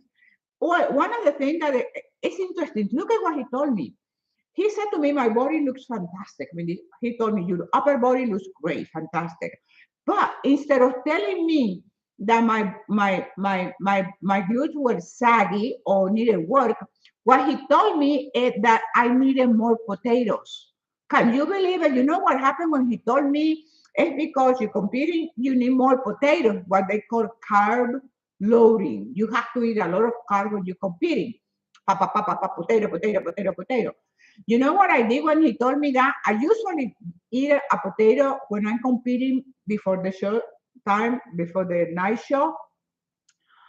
Well, one of the things that is interesting, look at what he told me. He said to me, my body looks fantastic. I mean, he told me, your upper body looks great, fantastic. But instead of telling me that my glutes were saggy or needed work, what he told me is that I needed more potatoes. Can you believe it? You know what happened when he told me? It's because you're competing, you need more potatoes, what they call carb loading. You have to eat a lot of carb when you're competing. Potato, potato, potato, potato. You know what I did when he told me that? I usually eat a potato when I'm competing before the show time, before the night show.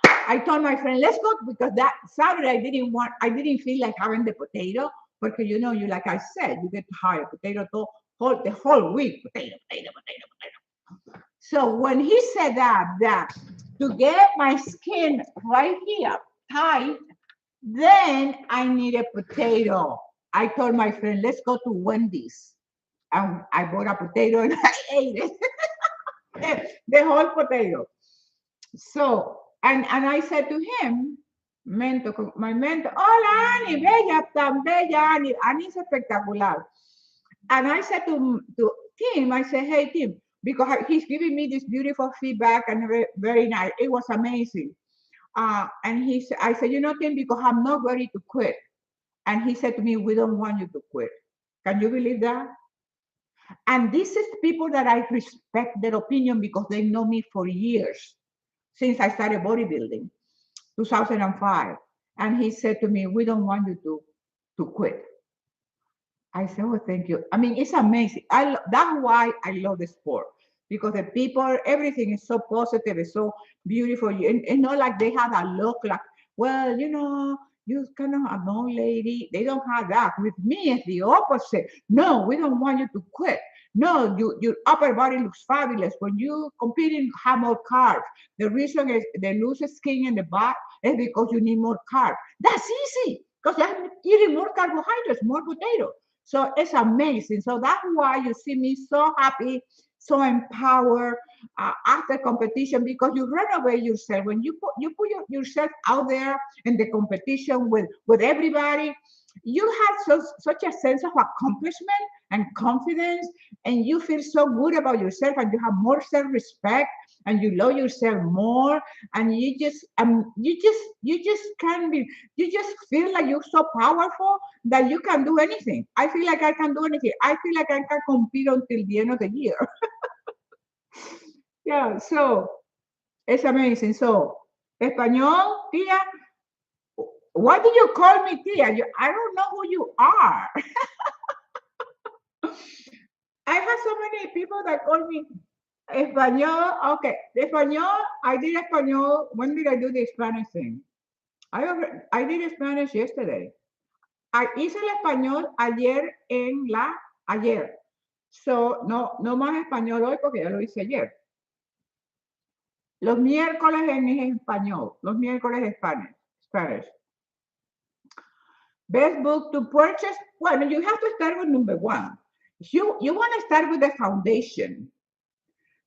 I told my friend, let's go, because that Saturday I didn't feel like having the potato, because like I said, you get tired, potato the whole week, potato, potato, potato, potato. So when he said that to get my skin right here tight, then I need a potato. I told my friend, let's go to Wendy's. And I bought a potato and I ate it. The whole potato. So, and I said to him, my mentor, hola Ani, bella, tan bella, Ani es espectacular. And I said to Tim, I said, hey Tim, because he's giving me this beautiful feedback and very, very nice. It was amazing. And I said, Tim, because I'm not ready to quit. And he said to me, we don't want you to quit. Can you believe that? And this is people that I respect their opinion because they know me for years, since I started bodybuilding, 2005. And he said to me, we don't want you to quit. I said, oh, thank you. I mean, it's amazing. That's why I love the sport, because the people, everything is so positive, it's so beautiful. And not like they have a look like, well, you kind of an old lady. They don't have that. With me, it's the opposite. No, we don't want you to quit. No, your upper body looks fabulous. When you competing, have more carbs. The reason is the loose skin in the back is because you need more carbs. That's easy, because you're eating more carbohydrates, more potatoes. So it's amazing. So that's why you see me so happy, so empowered after competition, because you renovate yourself. When you put yourself out there in the competition with everybody, you have such a sense of accomplishment and confidence, and you feel so good about yourself, and you have more self-respect, and you love yourself more, and you just feel like you're so powerful that you can do anything. I feel like I can do anything. I feel like I can compete until the end of the year. Yeah, so it's amazing. So, Español, Tia, why do you call me Tia? I don't know who you are. I have so many people that call me Español. Okay, Español, I did Español. When did I do the Spanish thing? I did Spanish yesterday. Hice el español ayer. So, no más español hoy porque ya lo hice ayer. Los miércoles en español. Los miércoles Spanish. Best book to purchase. Well, you have to start with number one. You want to start with the foundation.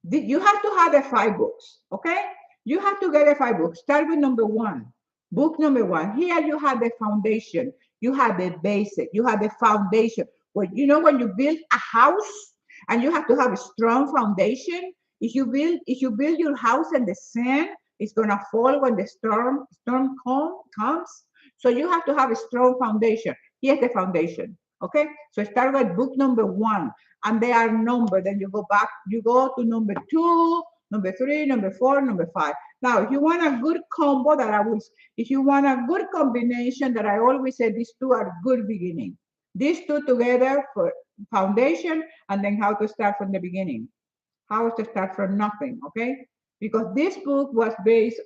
You have to have the 5 books, okay? You have to get the 5 books. Start with number one. Book number one. Here you have the foundation. You have the basic. You have the foundation. When you build a house and you have to have a strong foundation. If you build your house in the sand, it's gonna fall when the storm comes. So you have to have a strong foundation. Here's the foundation. Okay, so start with book number one, and they are numbered. Then you go back, you go to number 2, number 3, number 4, number 5. Now, if you want a good combo if you want a good combination that I always say, these two are good beginning. These two together for foundation, and then how to start from the beginning. How to start from nothing, okay? Because this book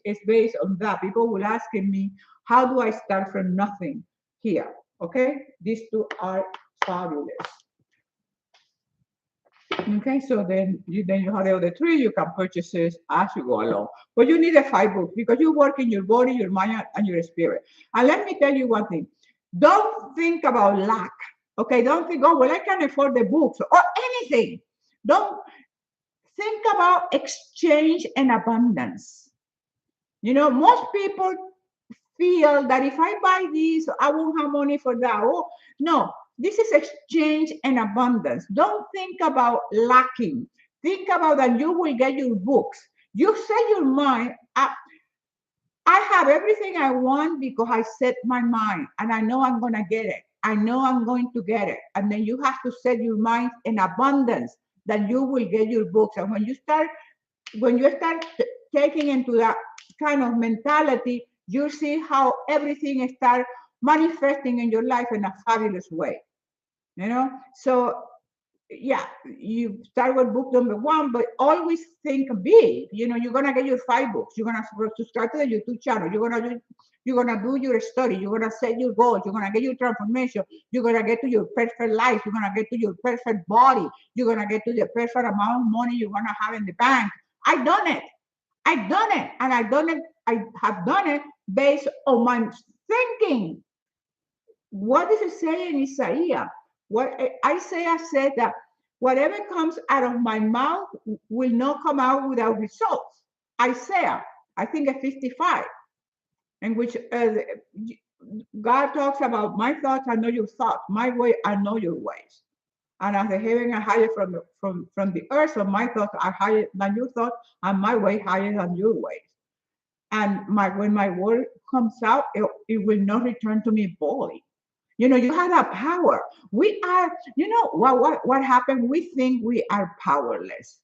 is based on that. People will ask me, how do I start from nothing here? Okay, these two are fabulous. Okay, so then you have the other three. You can purchase it as you go along. But you need the 5 books because you work in your body, your mind, and your spirit. And let me tell you one thing: don't think about lack. Okay, don't think, oh well, I can afford the books or anything. Don't think about exchange and abundance. Most people feel that if I buy this, I won't have money for that. Oh, no, this is exchange and abundance. Don't think about lacking. Think about that you will get your books. You set your mind. I have everything I want because I set my mind and I know I'm going to get it. I know I'm going to get it. And then you have to set your mind in abundance that you will get your books. And when you start taking into that kind of mentality, you see how everything start manifesting in your life in a fabulous way. So yeah, you start with book number one, but always think big. You're gonna get your 5 books. You're gonna subscribe to the YouTube channel. You're gonna do your study. You're gonna set your goals. You're gonna get your transformation. You're gonna get to your perfect life. You're gonna get to your perfect body. You're gonna get to the perfect amount of money you're gonna have in the bank. I done it. I done it, and I done it. I have done it based on my thinking. What does it say in Isaiah? What Isaiah said that whatever comes out of my mouth will not come out without results. Isaiah, I think at 55, in which God talks about my thoughts, I know your thoughts, my way, I know your ways. And as the heaven are higher from the earth, so my thoughts are higher than your thoughts, and my way higher than your ways. And when my word comes out, it will not return to me void. You have that power. We are, what happened? We think we are powerless.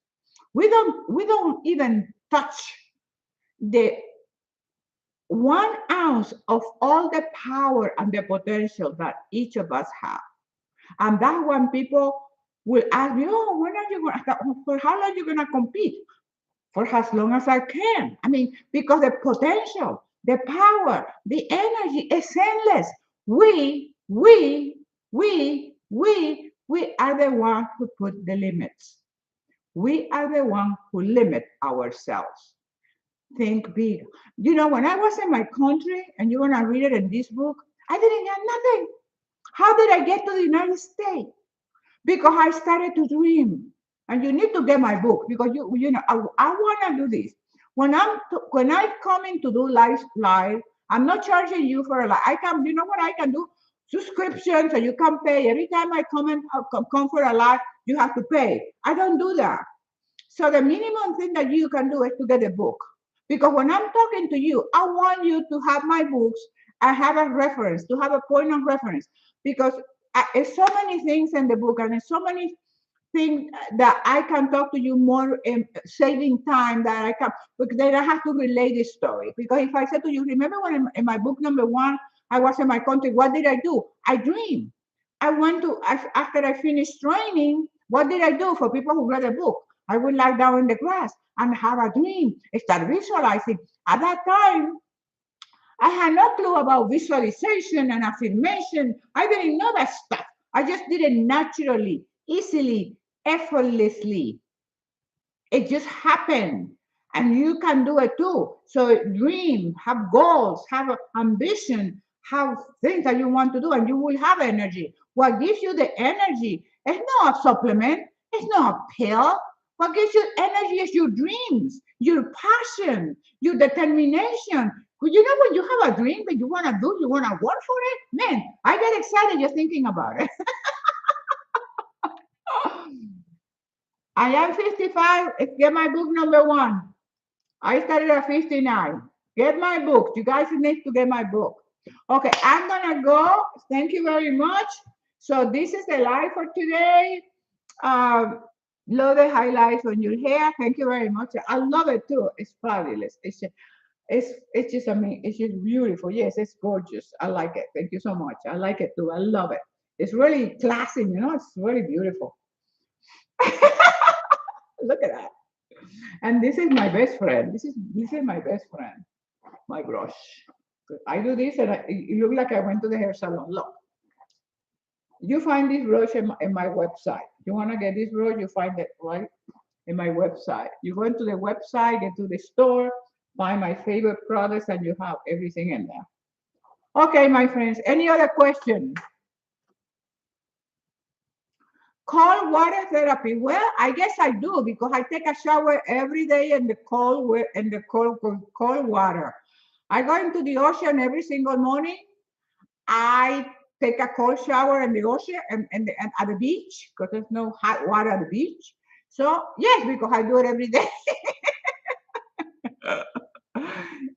We don't even touch the 1 ounce of all the power and the potential that each of us have. And that's when people will ask me, oh, when are you going for how long are you gonna compete? For as long as I can. I mean, because the potential, the power, the energy is endless. We are the ones who put the limits. We are the ones who limit ourselves. Think big. When I was in my country, and you're gonna read it in this book, I didn't have nothing. How did I get to the United States? Because I started to dream. And you need to get my book because I want to do this. When I come in to do live, I'm not charging you for a live. I can, you know what I can do? Subscriptions, so you can pay. Every time I come for a live, you have to pay. I don't do that. So the minimum thing that you can do is to get a book. Because when I'm talking to you, I want you to have my books. I have a reference, to have a point of reference. Because there's so many things in the book, and there's so many things that I can talk to you more, saving time that I can, because then I have to relate this story. Because if I said to you, remember when in my book number one, I was in my country, what did I do? I dreamed. After I finished training, what did I do for people who read a book? I would lie down in the grass and have a dream, start visualizing. At that time, I had no clue about visualization and affirmation. I didn't know that stuff. I just did it naturally, easily, effortlessly. It just happened. And you can do it too. So dream, have goals, have ambition, have things that you want to do, and you will have energy. What gives you the energy? It's not a supplement, it's not a pill. What gives you energy is your dreams, your passion, your determination. When you have a dream that you want to do, you want to work for it, man, I get excited just thinking about it. I am 55. Get my book number one. I started at 59. Get my book. You guys need to get my book. Okay, I'm gonna go. Thank you very much. So this is the live for today. Love the highlights on your hair. Thank you very much. I love it too. It's fabulous. It's just amazing. It's just beautiful. Yes, it's gorgeous. I like it. Thank you so much. I like it too. I love it. It's really classy. It's really beautiful. Look at that. And this is my best friend. This is my best friend. My brush. I do this, and it looked like I went to the hair salon. Look. You find this brush in my website. You want to get this brush, you find it right in my website. You go into the website, get to the store, find my favorite products, and you have everything in there. Okay, my friends, any other question? Cold water therapy. Well, I guess I do because I take a shower every day in the cold water. I go into the ocean every single morning. I take a cold shower in the ocean and at the beach because there's no hot water at the beach. So yes, because I do it every day.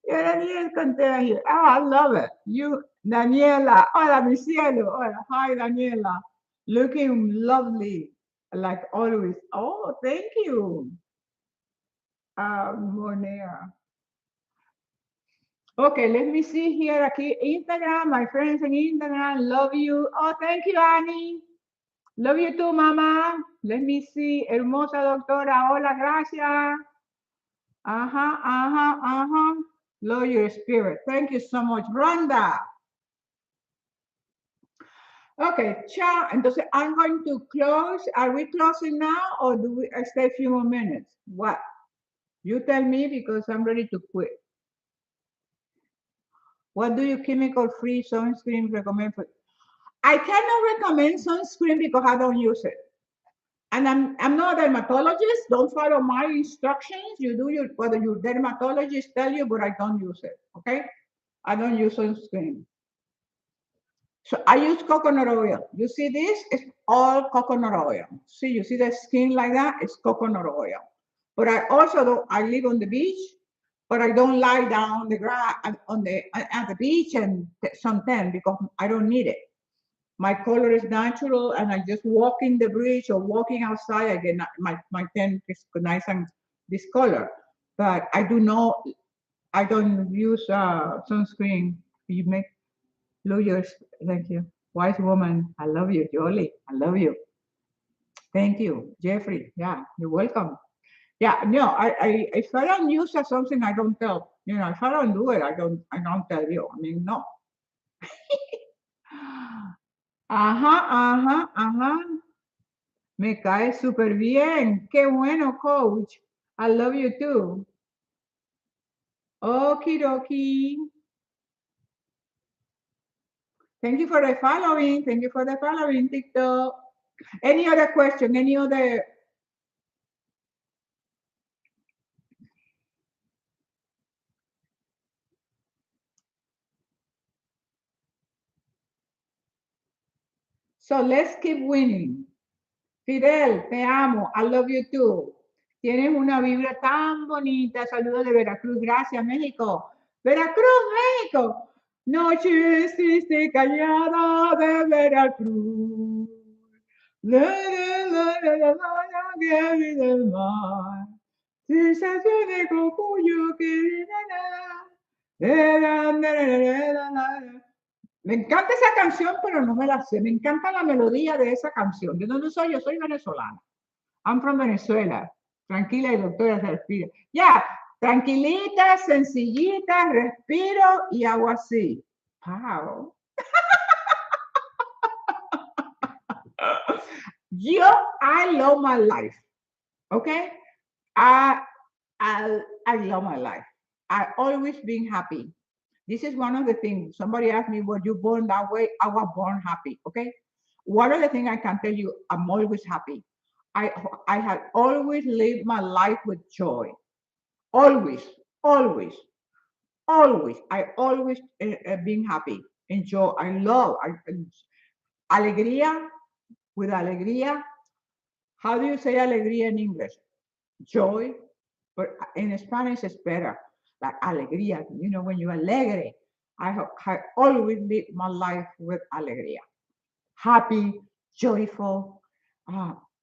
Yeah, Daniel Contea here. Oh, I love it. You, Daniela. Hola, mi cielo. Hola. Hi, Daniela. Looking lovely, like always. Oh, thank you, Monea. Okay, let me see here. Aquí, Instagram, my friends in Instagram. Love you. Oh, thank you, Annie. Love you too, Mama. Let me see. Hermosa doctora. Hola, gracias. Love your spirit. Thank you so much, Rhonda. Okay, ciao. Entonces, I'm going to close. Are we closing now or do we stay a few more minutes? What? You tell me because I'm ready to quit. What do you chemical-free sunscreen recommend for? I cannot recommend sunscreen because I don't use it. And I'm not a dermatologist. Don't follow my instructions. You do whether your dermatologist tell you, but I don't use it. Okay? I don't use sunscreen. So I use coconut oil. You see this? It's all coconut oil. See, you see the skin like that? It's coconut oil. But I also don't, I live on the beach, but I don't lie down on the grass at the beach and suntan because I don't need it. My color is natural, and I just walk in the bridge or walking outside. I get my tan is nice and this color. But I do not. I don't use sunscreen. You make lawyers. Thank you. Wise woman. I love you, Jolie. I love you. Thank you, Jeffrey. Yeah, you're welcome. Yeah, no, if I don't use something, I don't tell. You know, if I don't do it, I don't tell you. I mean, no. Ajá, ajá, ajá. Me cae súper bien. Qué bueno, coach. I love you too. Okie dokie. Thank you for the following. Thank you for the following, TikTok. Any other question? Any other? So let's keep winning. Fidel, te amo. I love you too. Tienes una vibra tan bonita. Saludos de Veracruz. Gracias, México. Veracruz, México. Noche triste callada de Veracruz. Del mar. Sensación de cocuyo que me encanta esa canción, pero no me la sé. Me encanta la melodía de esa canción. ¿De dónde soy? Yo soy venezolana. I'm from Venezuela. Tranquila y doctora, respira. Ya, tranquilita, sencillita, respiro y hago así. Wow. I love my life. Okay? I, I love my life. I always been happy. This is one of the things. Somebody asked me, were you born that way? I was born happy. Okay? One of the things I can tell you, I'm always happy. I I have always lived my life with joy. Always, always, always. I always been happy. Enjoy. I love. Alegría with alegría. How do you say alegría in English? Joy. But in Spanish, it's better. Like alegría. You know, when you're alegre. I always live my life with alegría. Happy, joyful.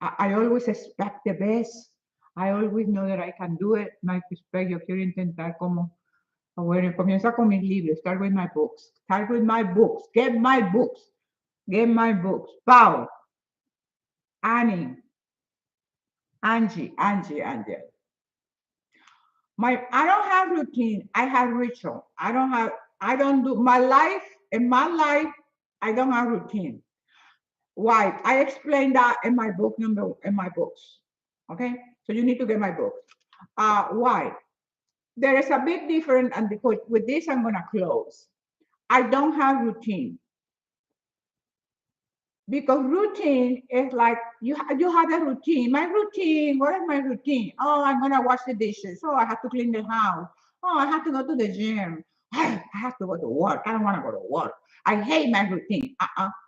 I always expect the best. I always know that I can do it. No expect, yo quiero intentar como, bueno, comienza con mis libros. Start with my books. Start with my books. Get my books. Get my books. Pau, Annie, Angie. I don't have routine. I have ritual. I don't do my life, in my life, I don't have routine. Why? I explained that in my books. Okay, so you need to get my book. Why? There is a big difference, and because with this I'm gonna close. I don't have routine because routine is like you have a routine. My routine. What is my routine? Oh, I'm gonna wash the dishes. Oh, I have to clean the house. Oh, I have to go to the gym. I have to go to work. I don't want to go to work. I hate my routine.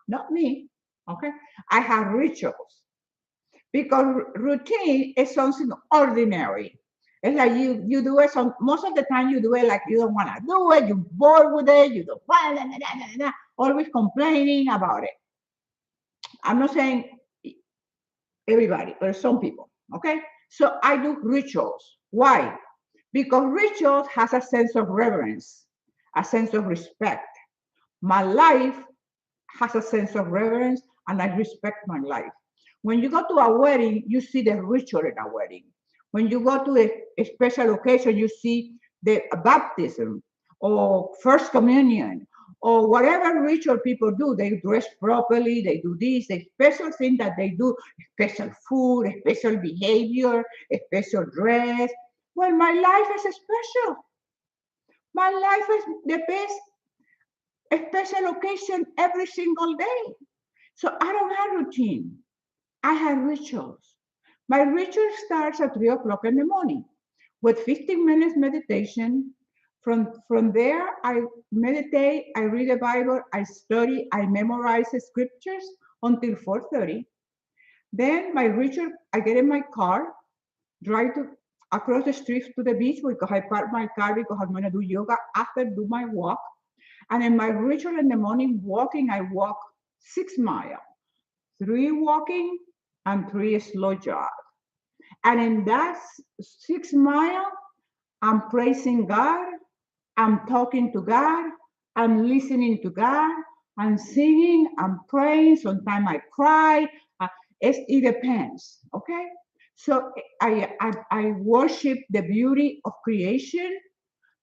Not me. Okay, I have rituals because routine is something ordinary. It's like you do it some most of the time you do it like you don't want to do it, you're bored with it, you don't want always complaining about it. I'm not saying everybody, but some people. Okay. So I do rituals. Why? Because rituals has a sense of reverence, a sense of respect. My life has a sense of reverence and I respect my life. When you go to a wedding, you see the ritual in a wedding. When you go to a special occasion, you see the baptism or first communion or whatever ritual people do. They dress properly, they do this, a special thing that they do, special food, a special behavior, a special dress. Well, my life is special. My life is the best special occasion every single day. So I don't have routine. I have rituals. My ritual starts at 3 o'clock in the morning with 15 minutes meditation. From there, I meditate, I read the Bible, I study, I memorize the scriptures until 4:30. Then my ritual, I get in my car, drive to across the street to the beach because I park my car because I'm gonna do yoga after do my walk. And in my ritual in the morning walking, I walk 6 miles, 3 walking and 3 slow jog. And in that 6 mile, I'm praising God, I'm talking to God, I'm listening to God, I'm singing, I'm praying. Sometimes I cry. It depends. Okay. So I worship the beauty of creation,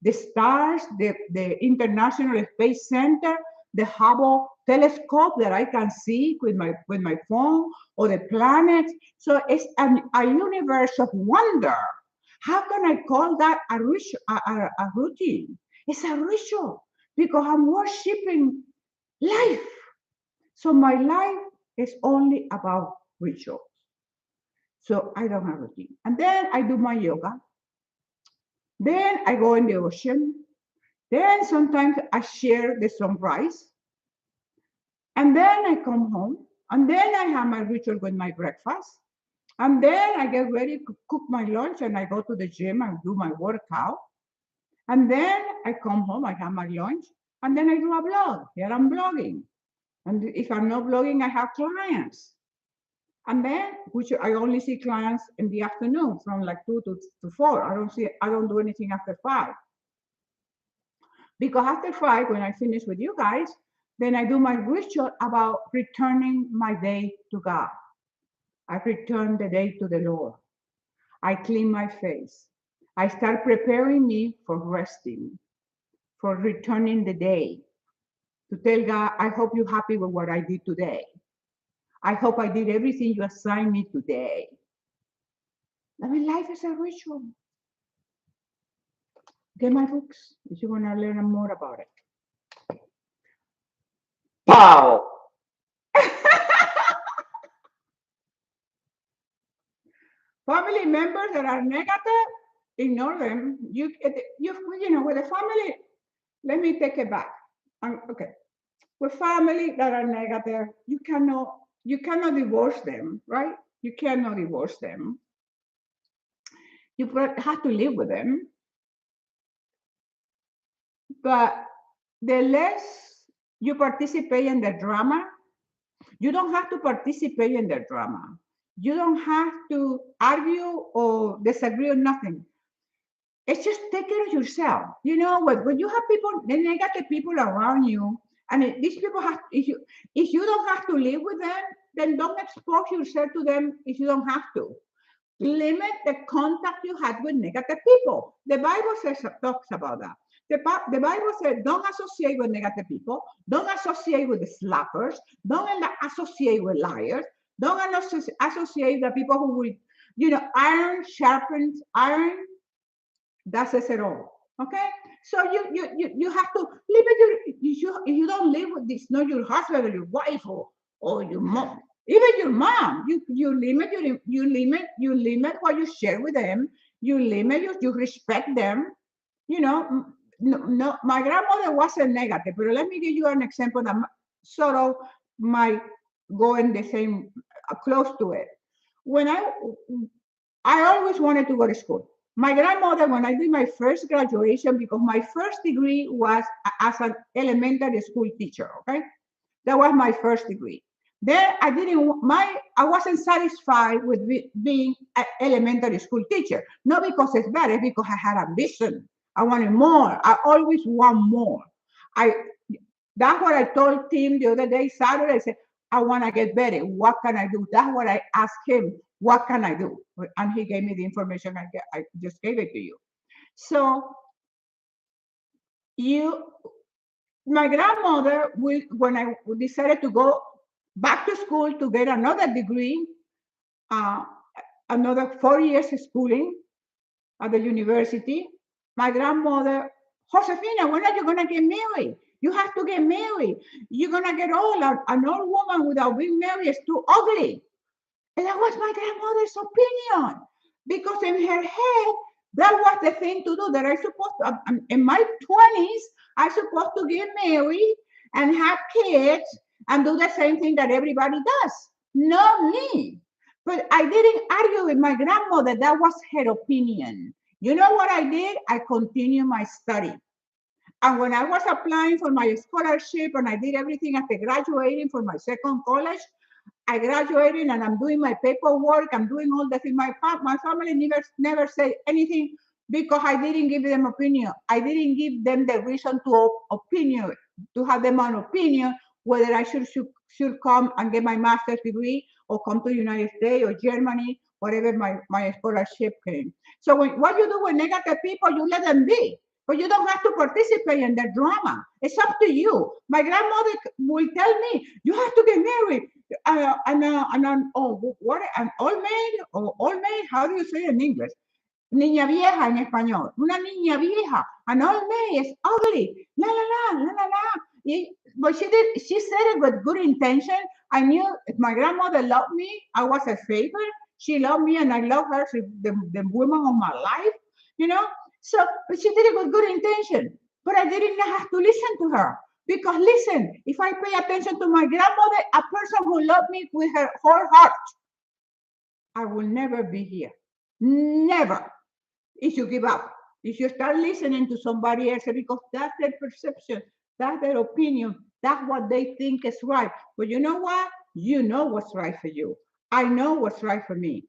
the stars, the International Space Center, the Hubble telescope that I can see with my phone, or the planets. So it's a universe of wonder. How can I call that a routine? It's a ritual because I'm worshiping life. So my life is only about rituals. So I don't have routine. And then I do my yoga. Then I go in the ocean. Then sometimes I share the sunrise. And then I come home. And then I have my ritual with my breakfast. And then I get ready to cook my lunch and I go to the gym and do my workout. And then I come home, I have my lunch, and then I do a blog. Here I'm blogging. And if I'm not blogging, I have clients. And then, which I only see clients in the afternoon from like 2 to 4. I don't do anything after 5. Because after 5, when I finish with you guys, then I do my ritual about returning my day to God. I return the day to the Lord. I clean my face. I start preparing me for resting, for returning the day. To tell God, I hope you're happy with what I did today. I hope I did everything you assigned me today. I mean, life is a ritual. Get my books if you want to learn more about it. Pow! Family members that are negative, ignore them. You know, with a family, let me take it back. Okay, with family that are negative, you cannot divorce them, right? You cannot divorce them. You have to live with them, but the less you participate in the drama, you don't have to participate in the drama. You don't have to argue or disagree on nothing. It's just take care of yourself. You know what? When you have people, the negative people around you, and these people have, if you don't have to live with them, then don't expose yourself to them if you don't have to. Limit the contact you had with negative people. The Bible talks about that. The Bible said, don't associate with negative people. Don't associate with the slackers. Don't associate with liars. Don't associate the people who will, iron sharpens iron. That says it all. Okay? So you have to live with you don't live with this, not your husband or your wife or your mom. Even your mom, you limit what you share with them. You respect them. No, my grandmother wasn't negative, but let me give you an example that sort of might go in the same, close to it. When I always wanted to go to school. My grandmother, when I did my first graduation, because my first degree was as an elementary school teacher, okay? That was my first degree. Then I wasn't satisfied with being an elementary school teacher. Not because it's bad, it's because I had ambition. I wanted more. I always want more. I That's what I told Tim the other day, Saturday. I said, I want to get better. What can I do? That's what I asked him. What can I do? And he gave me the information. I just gave it to you. So you my grandmother, when I decided to go back to school to get another degree, uh, another 4 years of schooling at the university, my grandmother, Josefina, when are you going to get married? You have to get married. You're going to get old. An old woman without being married is too ugly. And that was my grandmother's opinion. Because in her head, that was the thing to do, that I supposed to, in my 20s, I supposed to get married and have kids and do the same thing that everybody does. Not me. But I didn't argue with my grandmother. That was her opinion. You know what I did? I continued my study. And when I was applying for my scholarship and I did everything after graduating for my second college, I graduated and I'm doing my paperwork. I'm doing all the things. My family never said anything because I didn't give them opinion. I didn't give them the reason to have them an opinion whether I should come and get my master's degree or come to the United States or Germany, whatever my scholarship came. So what you do with negative people, you let them be. But you don't have to participate in their drama. It's up to you. My grandmother will tell me, you have to get married. An old maid, how do you say it in English? Niña vieja en español. Una niña vieja. An old maid is ugly. La la la la la la. But she said it with good intention. I knew if my grandmother loved me, I was her favorite. She loved me and I love her. She's the woman of my life, you know. So, but she did it with good intention. But I didn't have to listen to her. Because listen, if I pay attention to my grandmother, a person who loved me with her whole heart, I will never be here. Never. If you give up, if you start listening to somebody else, because that's their perception, that's their opinion, that's what they think is right. But you know what? You know what's right for you. I know what's right for me.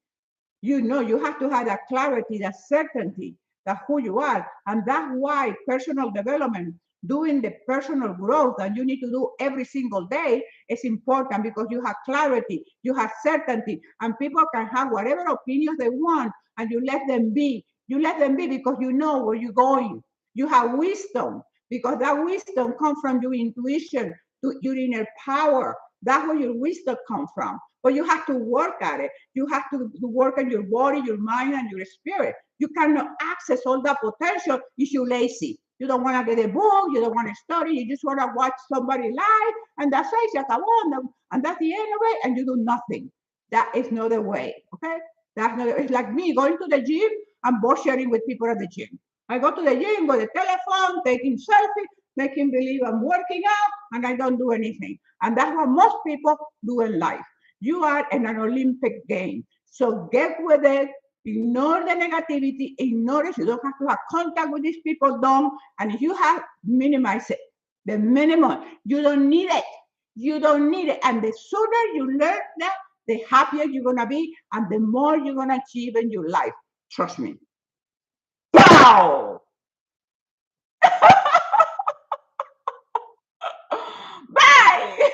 You have to have that clarity, that certainty that who you are. And that's why personal development, doing the personal growth that you need to do every single day is important, because you have clarity, you have certainty, and people can have whatever opinions they want, and you let them be. You let them be because you know where you're going. You have wisdom, because that wisdom comes from your intuition, your inner power. That's where your wisdom comes from. But you have to work at it. You have to work on your body, your mind, and your spirit. You cannot access all that potential if you're lazy. You don't want to get a book. You don't want to study. You just want to watch somebody live, and that's it. Se acabó, and that's the end of it, and you do nothing. That is not the way, okay? That's not. It's like me going to the gym and bullshitting with people at the gym. I go to the gym with a telephone, taking selfies, making believe I'm working out, and I don't do anything. And that's what most people do in life. You are in an Olympic game. So get with it. Ignore the negativity. Ignore it. You don't have to have contact with these people. Don't. And if you have, minimize it. The minimum. You don't need it. You don't need it. And the sooner you learn that, the happier you're going to be and the more you're going to achieve in your life. Trust me. Wow! Bye!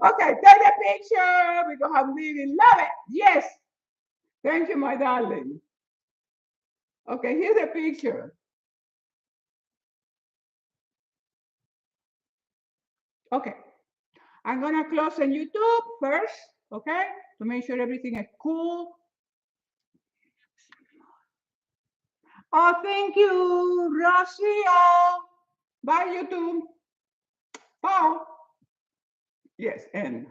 Okay, take the picture because I'm really love it. Yes. Thank you, my darling. Okay, here's the picture. Okay, I'm gonna close on YouTube first, okay, to make sure everything is cool. Oh, thank you, Rocio. Bye, YouTube. Bye. Yes, and